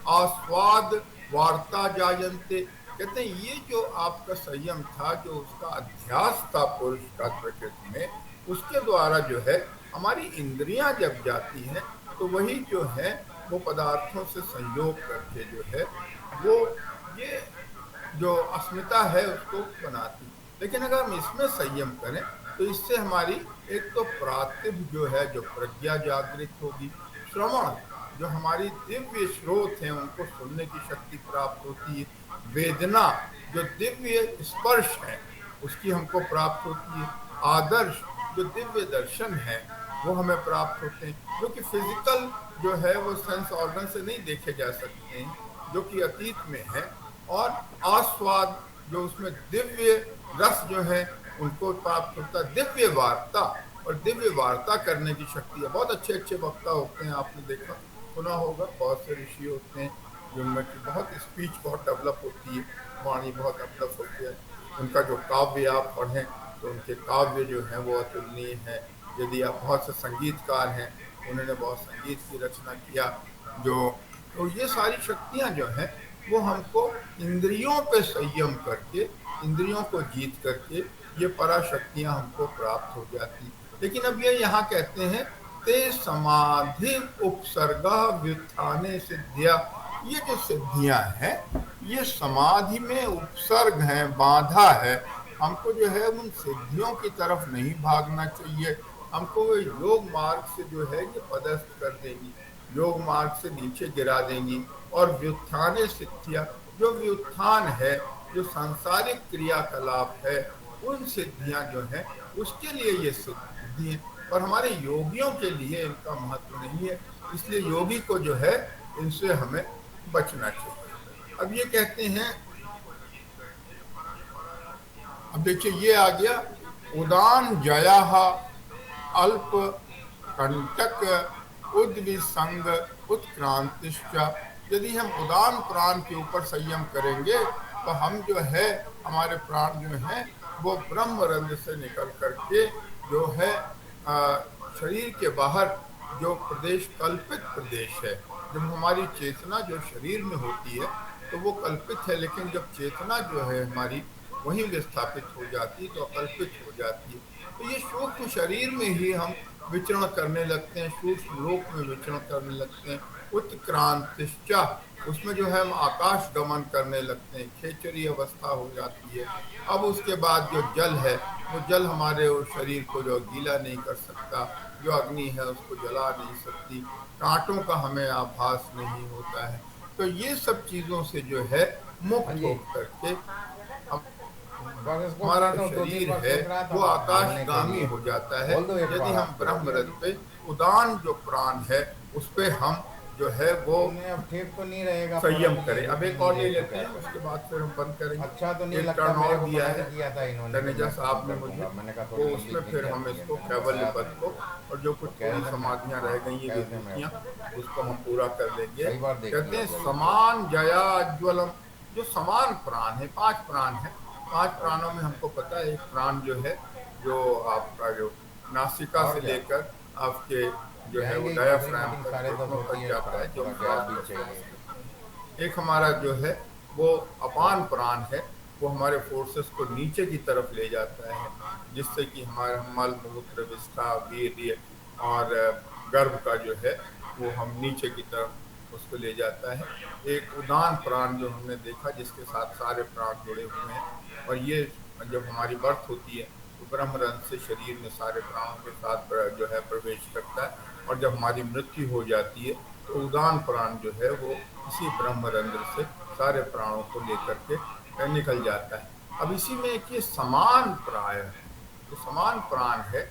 आस्वाद वार्ता जायन्ते, कहते हैं ये जो आपका संयम था, जो उसका अध्यास था पुरुष का प्रकृति में, उसके द्वारा जो है हमारी इंद्रियां जब जाती हैं तो वही जो है वो पदार्थों से संयोग करके जो है वो ये जो अस्मिता है उसको बनाती। लेकिन अगर हम इसमें संयम करें तो इससे हमारी एक तो प्रातिभ जो है, जो प्रज्ञा जागृत होगी, श्रवण जो हमारी दिव्य स्रोत हैं उनको सुनने की शक्ति प्राप्त होती है, वेदना जो दिव्य स्पर्श है उसकी हमको प्राप्त होती है, आदर्श जो दिव्य दर्शन है वो हमें प्राप्त होते हैं, जो कि फिजिकल जो है वो सेंस ऑर्गन से नहीं देखे जा सकते हैं, जो कि अतीत में है। और आस्वाद जो उसमें दिव्य रस जो है उनको प्राप्त होता है, दिव्य वार्ता, और दिव्य वार्ता करने की शक्ति है। बहुत अच्छे अच्छे वक्ता होते हैं, आपने देखा सुना होगा, बहुत से ऋषि होते हैं जिनमें की बहुत स्पीच बहुत डेवलप होती है, वाणी बहुत डेवलप होती है। उनका जो काव्य आप पढ़ें तो उनके काव्य जो है वो अतुलनीय है। यदि आप बहुत से संगीतकार हैं, उन्होंने बहुत संगीत की रचना किया, जो तो ये सारी शक्तियां जो हैं वो हमको इंद्रियों पे संयम करके, इंद्रियों को जीत करके ये पराशक्तियां हमको प्राप्त हो जाती। लेकिन अब ये यहाँ कहते हैं ते समाधि उपसर्ग व्युत्थाने सिद्धिया, ये जो सिद्धियां हैं ये समाधि में उपसर्ग है, बाधा है। हमको जो है उन सिद्धियों की तरफ नहीं भागना चाहिए, हमको वो योग मार्ग से जो है ये पदस्थ कर देंगी, योग मार्ग से नीचे गिरा देंगी। और व्युत्थाने सिद्धियां, जो व्युत्थान है, जो सांसारिक क्रियाकलाप है, उन सिद्धियां जो है उसके लिए ये सिद्धि है, और हमारे योगियों के लिए इनका महत्व नहीं है, इसलिए योगी को जो है इनसे हमें बचना चाहिए। अब ये कहते हैं, अब देखिए ये आ गया उदान जया अल्प कंटक उद्विसंग उत्क्रांतिश्च। यदि हम उदान प्राण के ऊपर संयम करेंगे तो हम जो है हमारे प्राण जो है वो ब्रह्म रंध्र से निकल करके जो है शरीर के बाहर जो प्रदेश कल्पित प्रदेश है, जब हमारी चेतना जो शरीर में होती है तो वो कल्पित है, लेकिन जब चेतना जो है हमारी वहीं विस्थापित हो जाती है तो अकल्पित हो जाती है। तो ये सूक्ष्म शरीर में ही हम विचरण करने लगते हैं, सूक्ष्म लोक में विचरण करने लगते हैं। उत्क्रांतिश्चा, उसमें जो है हम आकाश गमन करने लगते हैं, खेचरी अवस्था हो जाती है। अब उसके बाद जो जल है वो जल हमारे शरीर को जो गीला नहीं कर सकता, जो अग्नि है उसको जला नहीं सकती, कांटों का हमें आभास नहीं होता है। तो ये सब चीजों से जो है मुक्त हो करके हमारा शरीर है वो आकाशगामी हो जाता है। यदि हम ब्रह्म रथ पे उदान जो प्राण है उस पे हम जो है वो अब ठीक तो नहीं रहेगा, संयम करें। अब एक और ले लेते हैं, उसके बाद फिर हम बंद करेंगे। अच्छा तो नहीं एक लगता, टर्न मेरे और को दिया पता है किया था इन्होंने, तनेजा साहब ने मुझे, मैंने कहा तो थोड़ी उसमें जल्दी फिर हम इसको कैवल्य पद को और जो कुछ थोड़ी समाधियां रह गई ये विभूतियां उसको हम पूरा कर लेंगे। कहते हैं समान जया ज्वलम, जो समान प्राण है, 5 प्राण है, 5 प्राणों में हमको पता है एक प्राण जो है जो आपका जो नासिका से लेकर आपके जो है वो डायाफ्राम तक जाता है, जो एक हमारा जो है वो अपान प्राण है, वो हमारे फोर्सेस को नीचे की तरफ ले जाता है, जिससे कि हमारा मल मूत्र विष्ठा वीर्य और गर्भ का जो है वो हम नीचे की तरफ उसको ले जाता है। एक उदान प्राण जो हमने देखा जिसके साथ सारे प्राण जुड़े हुए हैं, और ये जब हमारी बर्थ होती है तो ब्रह्मरंध्र से शरीर में सारे प्राणों के साथ जो है प्रवेश करता है, और जब हमारी मृत्यु हो जाती है तो उदान प्राण जो है वो इसी ब्रह्मरंध्र से सारे प्राणों को लेकर के निकल जाता है। अब इसी में एक ये समान प्राय, जो समान प्राण है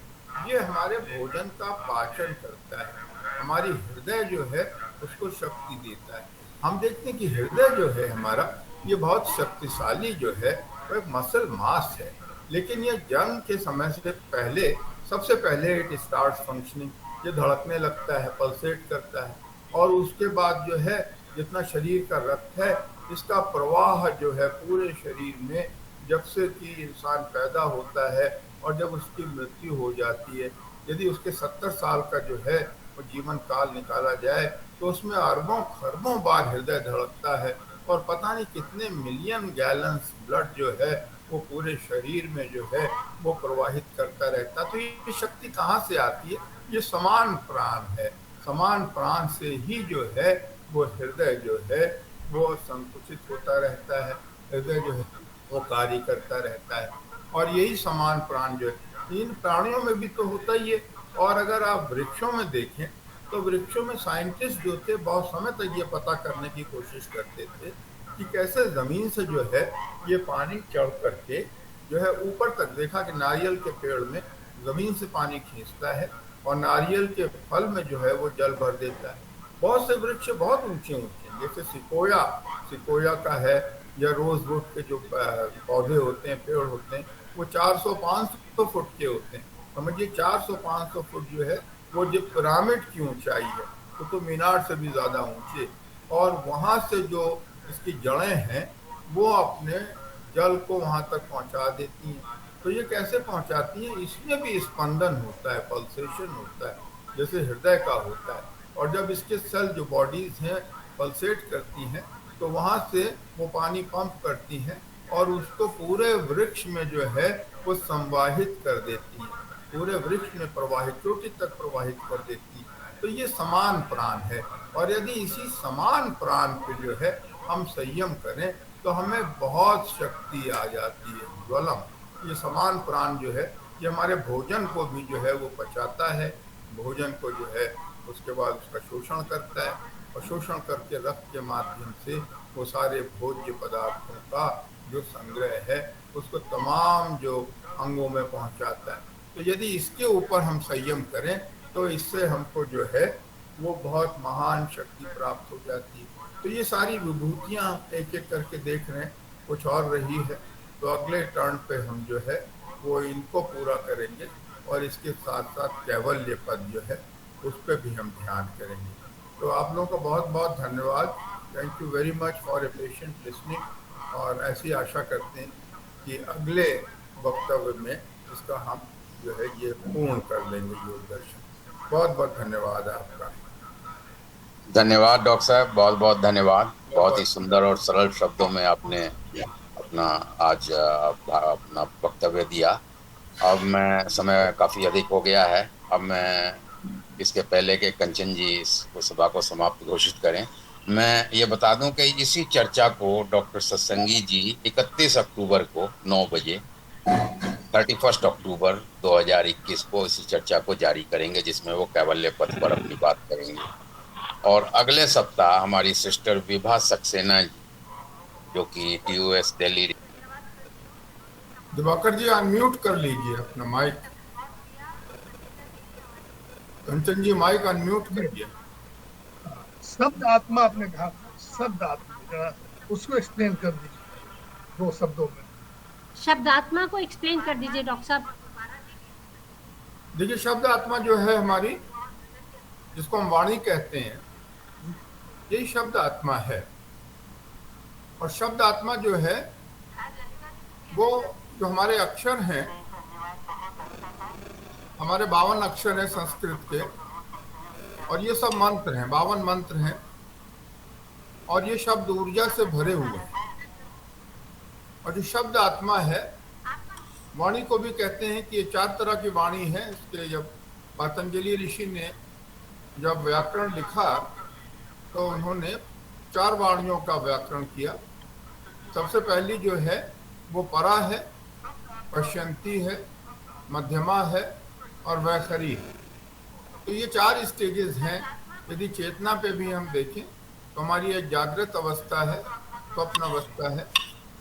ये हमारे भोजन का पाचन करता है, हमारी हृदय जो है उसको शक्ति देता है। हम देखते हैं कि हृदय जो है हमारा ये बहुत शक्तिशाली जो है वो एक मसल मास है, लेकिन ये जन्म के समय से पहले सबसे पहले इट स्टार्ट फंक्शनिंग, ये धड़कने लगता है, पल्सेट करता है, और उसके बाद जो है जितना शरीर का रक्त है इसका प्रवाह जो है पूरे शरीर में, जब से कि इंसान पैदा होता है और जब उसकी मृत्यु हो जाती है, यदि उसके 70 साल का जो है वो जीवन काल निकाला जाए तो उसमें अरबों खरबों बार हृदय धड़कता है, और पता नहीं कितने मिलियन गैलन्स ब्लड जो है वो पूरे शरीर में जो है वो प्रवाहित करता रहता। तो ये शक्ति कहाँ से आती है? ये समान प्राण है। समान प्राण से ही जो है वो हृदय जो है वो संकुचित होता रहता है, हृदय जो है वो कार्य करता रहता है। और यही समान प्राण जो है इन प्राणियों में भी तो होता ही है। और अगर आप वृक्षों में देखें तो वृक्षों में साइंटिस्ट जो थे बहुत समय तक ये पता करने की कोशिश करते थे कि कैसे जमीन से जो है ये पानी चढ़ करके जो है ऊपर तक। देखा कि नारियल के पेड़ में जमीन से पानी खींचता है और नारियल के फल में जो है वो जल भर देता है। बहुत से वृक्ष बहुत ऊंचे ऊंचे जैसे सिकोया, सिकोया का है, या रोजवुड के जो पौधे होते हैं, पेड़ होते हैं, वो 400-500 फुट के होते हैं। समझिए 400-500 फुट जो है वो जो पिरामिड की ऊंचाई है वो तो मीनार से भी ज्यादा ऊंचे। और वहां से जो इसकी जड़ें हैं वो अपने जल को वहां तक पहुंचा देती हैं। तो ये कैसे पहुंचाती हैं? इसमें भी स्पंदन होता है, पल्सेशन होता है, जैसे हृदय का होता है। और जब इसके सेल जो बॉडीज हैं पल्सेट करती हैं तो वहां से वो पानी पंप करती हैं और उसको पूरे वृक्ष में जो है वो संवाहित कर देती हैं, पूरे वृक्ष में प्रवाहित, चोटी तक प्रवाहित कर देती है। तो ये समान प्राण है। और यदि इसी समान प्राण पे जो है हम संयम करें तो हमें बहुत शक्ति आ जाती है, ज्वलम। ये समान प्राण जो है ये हमारे भोजन को भी जो है वो पचाता है, भोजन को जो है उसके बाद उसका शोषण करता है और शोषण करके रक्त के माध्यम से वो सारे भोज्य पदार्थों का जो संग्रह है उसको तमाम जो अंगों में पहुंचाता है। तो यदि इसके ऊपर हम संयम करें तो इससे हमको जो है वो बहुत महान शक्ति प्राप्त हो जाती है। तो ये सारी विभूतियां एक एक करके देख रहे हैं, कुछ और रही है तो अगले टर्न पे हम जो है वो इनको पूरा करेंगे और इसके साथ साथ कैवल्य पद जो है उस पर भी हम ध्यान करेंगे। तो आप लोगों का बहुत बहुत धन्यवाद। Thank you very much for a patient listening. और ऐसी आशा करते हैं कि अगले वक्तव्य में इसका हम जो है ये पूर्ण कर लेंगे योग दर्शन। बहुत बहुत धन्यवाद आपका। धन्यवाद डॉक्टर साहब, बहुत बहुत धन्यवाद। बहुत ही सुंदर और सरल शब्दों में आपने अपना आज अपना वक्तव्य दिया। अब मैं, समय काफ़ी अधिक हो गया है, अब मैं इसके पहले के कंचन जी इस सभा को समाप्त घोषित करें, मैं ये बता दूं कि इसी चर्चा को डॉक्टर सत्संगी जी 31 अक्टूबर को 9 बजे 31 अक्टूबर 2021 को इसी चर्चा को जारी करेंगे, जिसमें वो कैवल्य पद पर अपनी बात करेंगे। और अगले सप्ताह हमारी सिस्टर विभा सक्सेना जी, जो कि TUS दिल्ली। दिवाकर जी अनम्यूट कर लीजिए अपना माइक। कंचन जी माइक अनम्यूट करिए। शब्द आत्मा आपने कहा, शब्द आत्मा उसको एक्सप्लेन कर दीजिए 2 शब्दों में। शब्द आत्मा को एक्सप्लेन कर दीजिए डॉक्टर साहब। देखिए शब्द आत्मा जो है हमारी, जिसको हम वाणी कहते हैं, यही शब्द आत्मा है। और शब्द आत्मा जो है वो जो हमारे अक्षर हैं, हमारे 52 अक्षर हैं संस्कृत के, और ये सब मंत्र हैं, 52 मंत्र हैं, और ये शब्द ऊर्जा से भरे हुए हैं। और जो शब्द आत्मा है, वाणी को भी कहते हैं कि ये 4 तरह की वाणी है। इसके जब पतंजलि ऋषि ने जब व्याकरण लिखा तो उन्होंने 4 वाणियों का व्याकरण किया। सबसे पहली जो है वो परा है, पश्यंती है, मध्यमा है और वैखरी है। तो ये 4 स्टेजेस हैं। यदि चेतना पे भी हम देखें तो हमारी एक जागृत अवस्था है, स्वप्न अवस्था है,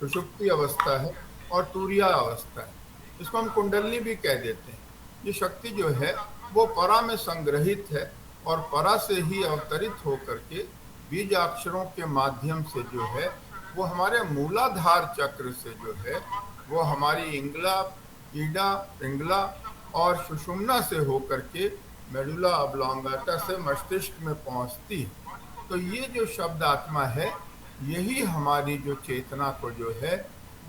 सुषुप्ति अवस्था है और तुरिया अवस्था है। इसको हम कुंडलनी भी कह देते हैं। ये शक्ति जो है वो परा में संग्रहित है और परा से ही अवतरित होकर के बीज अक्षरों के माध्यम से जो है वो हमारे मूलाधार चक्र से जो है वो हमारी इंगला, ईडा, पिंगला और सुषुम्ना से होकर के मेडुला ऑब्लोंगाटा से मस्तिष्क में पहुंचती है। तो ये जो शब्द आत्मा है यही हमारी जो चेतना को जो है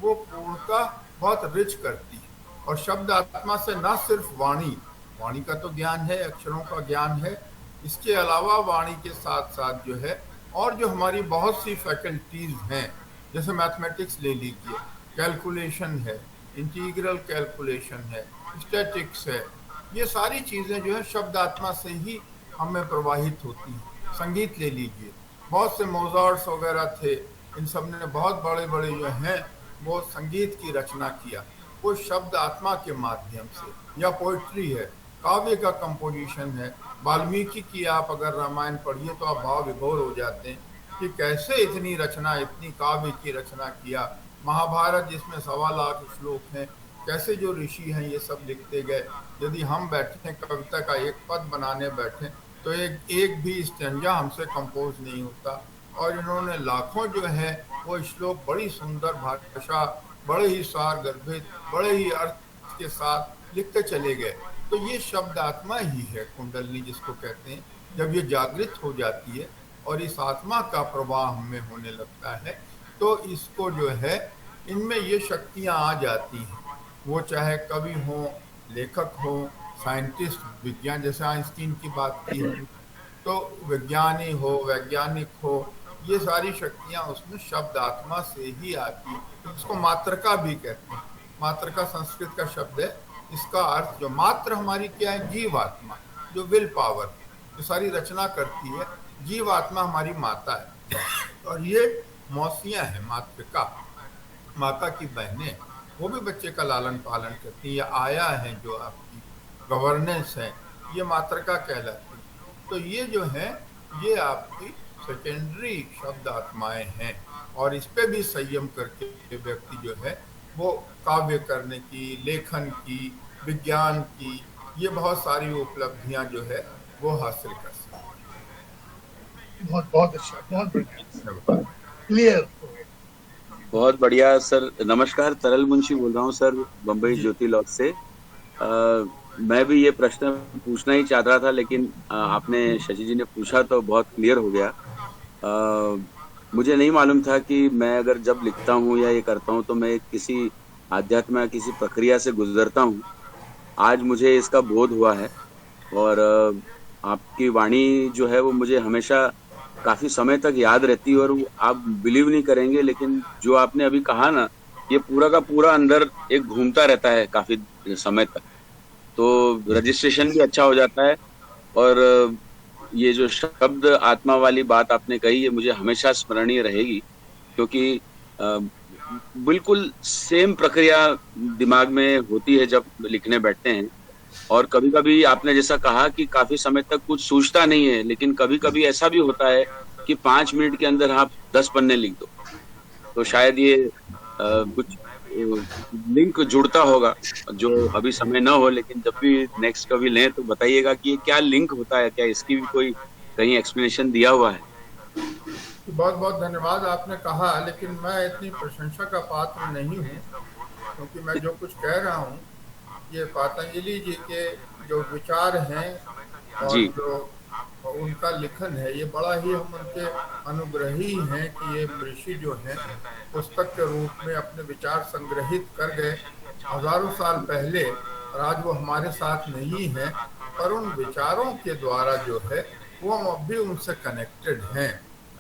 वो पूर्णतः बहुत रिच करती है। और शब्द आत्मा से न सिर्फ वाणी, वाणी का तो ज्ञान है, अक्षरों का ज्ञान है, इसके अलावा वाणी के साथ साथ जो है और जो हमारी बहुत सी फैकल्टीज हैं, जैसे मैथमेटिक्स ले लीजिए, कैलकुलेशन है, इंटीग्रल कैलकुलेशन है, स्टैटिक्स है, ये सारी चीज़ें जो है शब्द आत्मा से ही हमें प्रवाहित होती हैं। संगीत ले लीजिए, बहुत से मोजार्ट्स वगैरह थे, इन सब ने बहुत बड़े बड़े जो हैं वो संगीत की रचना किया, वो शब्द आत्मा के माध्यम से। या पोइट्री है, काव्य का कंपोजिशन है। वाल्मीकि की आप अगर रामायण पढ़िए तो आप भाव विभोर हो जाते हैं कि कैसे इतनी रचना, इतनी काव्य की रचना किया। महाभारत जिसमें 1.25 लाख श्लोक हैं, कैसे जो ऋषि हैं ये सब लिखते गए। यदि हम बैठे कविता का एक पद बनाने बैठे तो एक भी स्टैंजा हमसे कंपोज नहीं होता। और इन्होंने लाखों जो है वो श्लोक बड़ी सुंदर भाषा, बड़े ही सार गर्भित, बड़े ही अर्थ के साथ लिखते चले गए। तो ये शब्द आत्मा ही है, कुंडलनी जिसको कहते हैं। जब ये जागृत हो जाती है और इस आत्मा का प्रवाह हमें होने लगता है तो इसको जो है, इनमें ये शक्तियाँ आ जाती हैं। वो चाहे कवि हो, लेखक हो, साइंटिस्ट, विज्ञान, जैसे आइंस्टीन की बात की हम, तो विज्ञानी हो, वैज्ञानिक हो, ये सारी शक्तियाँ उसमें शब्द आत्मा से ही आती है। इसको मात्रका भी कहते हैं। मात्रका संस्कृत का शब्द है। इसका अर्थ जो मात्र हमारी क्या है, जीवात्मा, जो विल पावर जो सारी रचना करती है, जीवात्मा हमारी माता है। और ये मौसियाँ हैं, मातृका, माता की बहनें, वो भी बच्चे का लालन पालन करती है। या आया है जो आपकी गवर्नेंस है, ये मातृका कहलाती है। तो ये जो है ये आपकी सेकेंडरी शब्द आत्माएं हैं। और इस पे भी संयम करके व्यक्ति जो है वो काव्य करने की, लेखन की, विज्ञान की, ये बहुत सारी उपलब्धियां जो है वो हासिल कर सकते हैं। बहुत बहुत अच्छा, बहुत बढ़िया, क्लियर। बहुत बढ़िया सर। नमस्कार, तरल मुंशी बोल रहा हूँ सर, बम्बई ज्योति लॉज से। मैं भी ये प्रश्न पूछना ही चाह रहा था, लेकिन आपने, शशि जी ने पूछा तो बहुत क्लियर हो गया। मुझे नहीं मालूम था कि मैं अगर जब लिखता हूँ या ये करता हूँ तो मैं किसी आध्यात्म या किसी प्रक्रिया से गुजरता हूँ। आज मुझे इसका बोध हुआ है। और आपकी वाणी जो है वो मुझे हमेशा काफी समय तक याद रहती है। और आप बिलीव नहीं करेंगे, लेकिन जो आपने अभी कहा ना, ये पूरा का पूरा अंदर एक घूमता रहता है काफी समय तक। तो रजिस्ट्रेशन भी अच्छा हो जाता है। और ये जो शब्द आत्मा वाली बात आपने कही, ये मुझे हमेशा स्मरणीय रहेगी, क्योंकि बिल्कुल सेम प्रक्रिया दिमाग में होती है जब लिखने बैठते हैं। और कभी कभी आपने जैसा कहा कि काफी समय तक कुछ सूझता नहीं है, लेकिन कभी कभी ऐसा भी होता है कि 5 मिनट के अंदर आप 10 पन्ने लिख दो। तो शायद ये कुछ लिंक जुड़ता होगा, जो अभी समय न हो, लेकिन जब भी नेक्स्ट कभी लें तो बताइएगा कि ये क्या लिंक होता है, क्या इसकी भी कोई कहीं एक्सप्लेनेशन दिया हुआ है? बहुत बहुत धन्यवाद आपने कहा, लेकिन मैं इतनी प्रशंसा का पात्र नहीं हूँ, क्योंकि मैं जो कुछ कह रहा हूँ ये पतंजलि जी के जो विचार हैं और जो उनका लिखन है, ये बड़ा ही हम उनके अनुग्रही हैं कि ये ऋषि जो हैं पुस्तक के रूप में अपने विचार संग्रहित कर गए हजारों साल पहले। और आज वो हमारे साथ नहीं है, पर उन विचारों के द्वारा जो है वो हम अब भी उनसे कनेक्टेड हैं।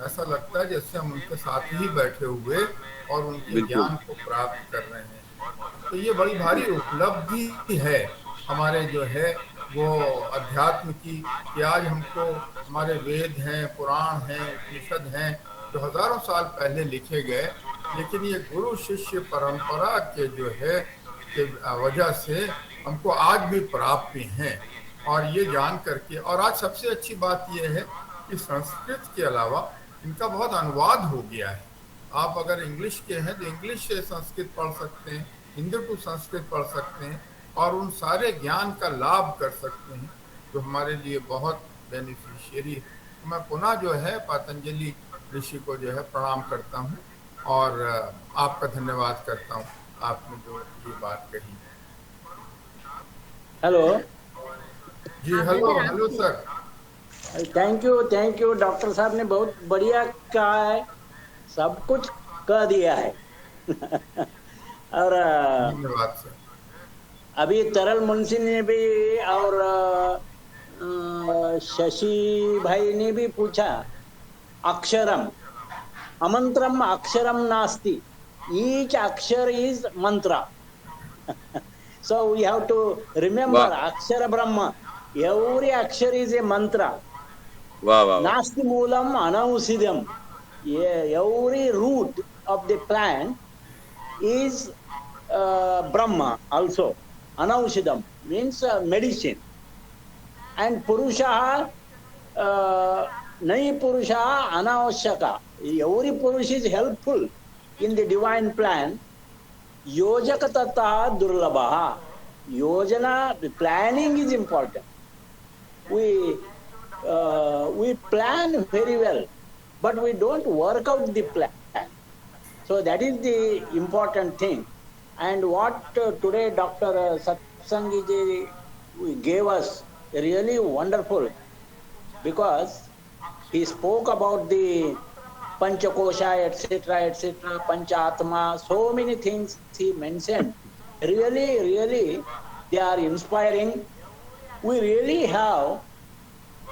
ऐसा लगता है जैसे हम उनके साथ ही बैठे हुए और उनके ज्ञान को प्राप्त कर रहे हैं। तो ये बड़ी भारी उपलब्धि है हमारे जो है वो अध्यात्म की, कि आज हमको हमारे वेद हैं, पुराण हैं, उपनिषद हैं, जो हजारों साल पहले लिखे गए, लेकिन ये गुरु शिष्य परंपरा के जो है के वजह से हमको आज भी प्राप्त हैं। और ये जान करके, और आज सबसे अच्छी बात ये है कि संस्कृत के अलावा इनका बहुत अनुवाद हो गया है। आप अगर इंग्लिश के हैं तो इंग्लिश से संस्कृत पढ़ सकते हैं, हिंदी टू संस्कृत पढ़ सकते हैं और उन सारे ज्ञान का लाभ कर सकते हैं, जो हमारे लिए बहुत बेनिफिशियरी है। तो मैं पुनः जो है पतंजलि ऋषि को जो है प्रणाम करता हूँ और आपका धन्यवाद करता हूँ, आपने जो ये बात कही। हेलो जी, hello sir. Thank you. Doctor साहब ने बहुत बढ़िया कहा है, सब कुछ कह दिया है। और धन्यवाद सर। अभी तरल मुंशी ने भी और शशि भाई ने भी पूछा, aksharam. Amantram aksharam nasti. Each akshar is mantra. So we have to remember Akshara Brahma. Every akshar is a mantra. Nasti moolam anausidam. Every root of the plant is Brahma also. Anausidam means medicine. And Purusha, Nai Purusha Anavashaka. Every Purush is helpful in the divine plan. Yojakatata Durlabaha. Yojana, the planning is important. We plan very well, but we don't work out the plan. So that is the important thing. And what today Dr. Satsangi ji gave us really wonderful, because he spoke about the Panchakosha, etc., Panchatma, so many things he mentioned. Really, they are inspiring. We really have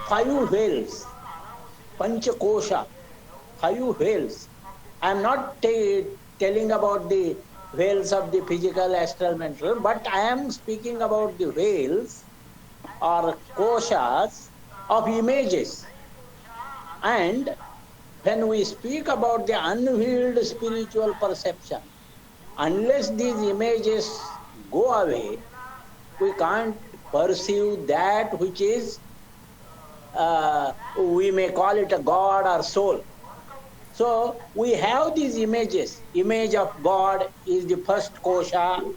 5 whales, Panchakosha, 5 whales. I am not telling about the whales of the physical, astral, mental, but I am speaking about the whales or koshas of images. And when we speak about the unveiled spiritual perception, unless these images go away, we can't perceive that which is, we may call it a God or soul. So we have these images. Image of God is the first kosha.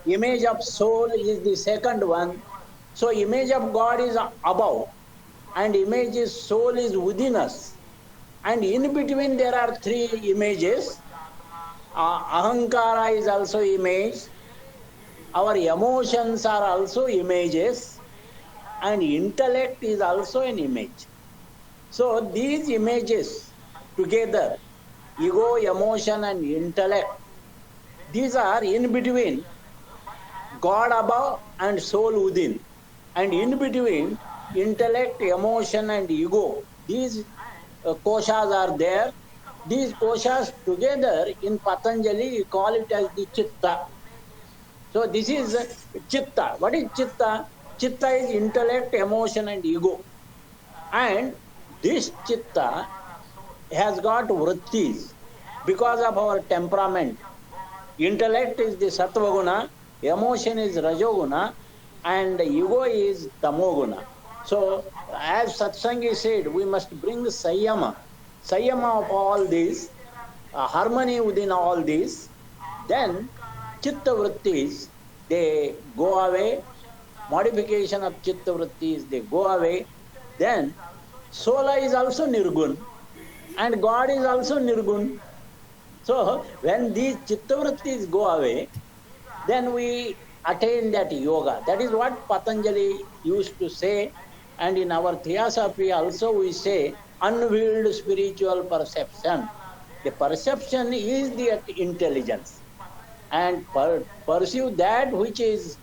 Image of soul is the second one. So image of God is above, and image of soul is within us. And in between there are 3 images. Ahankara is also image. Our emotions are also images. And intellect is also an image. So these images together, ego, emotion and intellect, these are in between God above and soul within. And in between intellect, emotion and ego, these koshas are there. These koshas together in Patanjali, we call it as the chitta. So this is chitta. What is chitta? Chitta is intellect, emotion and ego. And this chitta has got vrittis because of our temperament. Intellect is the sattva guna, emotion is rajoguna, and ego is tamoguna. So as Satsangi said, we must bring Sanyama of all these, harmony within all these. Then chitta vrittis, they go away. Modification of chitta vrittis, they go away. Then sola is also nirgun, and God is also nirgun. So when these chitta vrittis go away, then we attain that yoga. That is what Patanjali used to say. And in our Theosophy also we say unveiled spiritual perception. The perception is the intelligence. And perceive that which is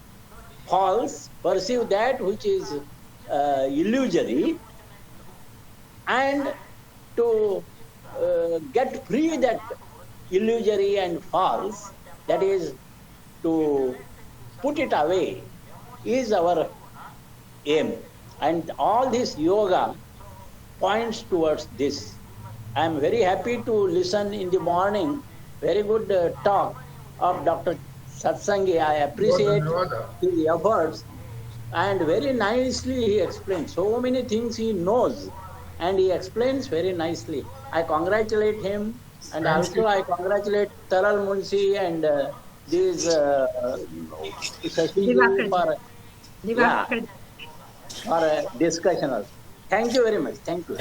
false, perceive that which is illusory, and to get free that illusory and false, that is to put it away, is our aim. And all this yoga points towards this. I am very happy to listen in the morning, very good talk of Dr. Satsangi. I appreciate his efforts, and very nicely he explains. So many things he knows, and he explains very nicely. I congratulate him, and also I congratulate Taral Munshi and these for discussion. Thank you very much. Thank you.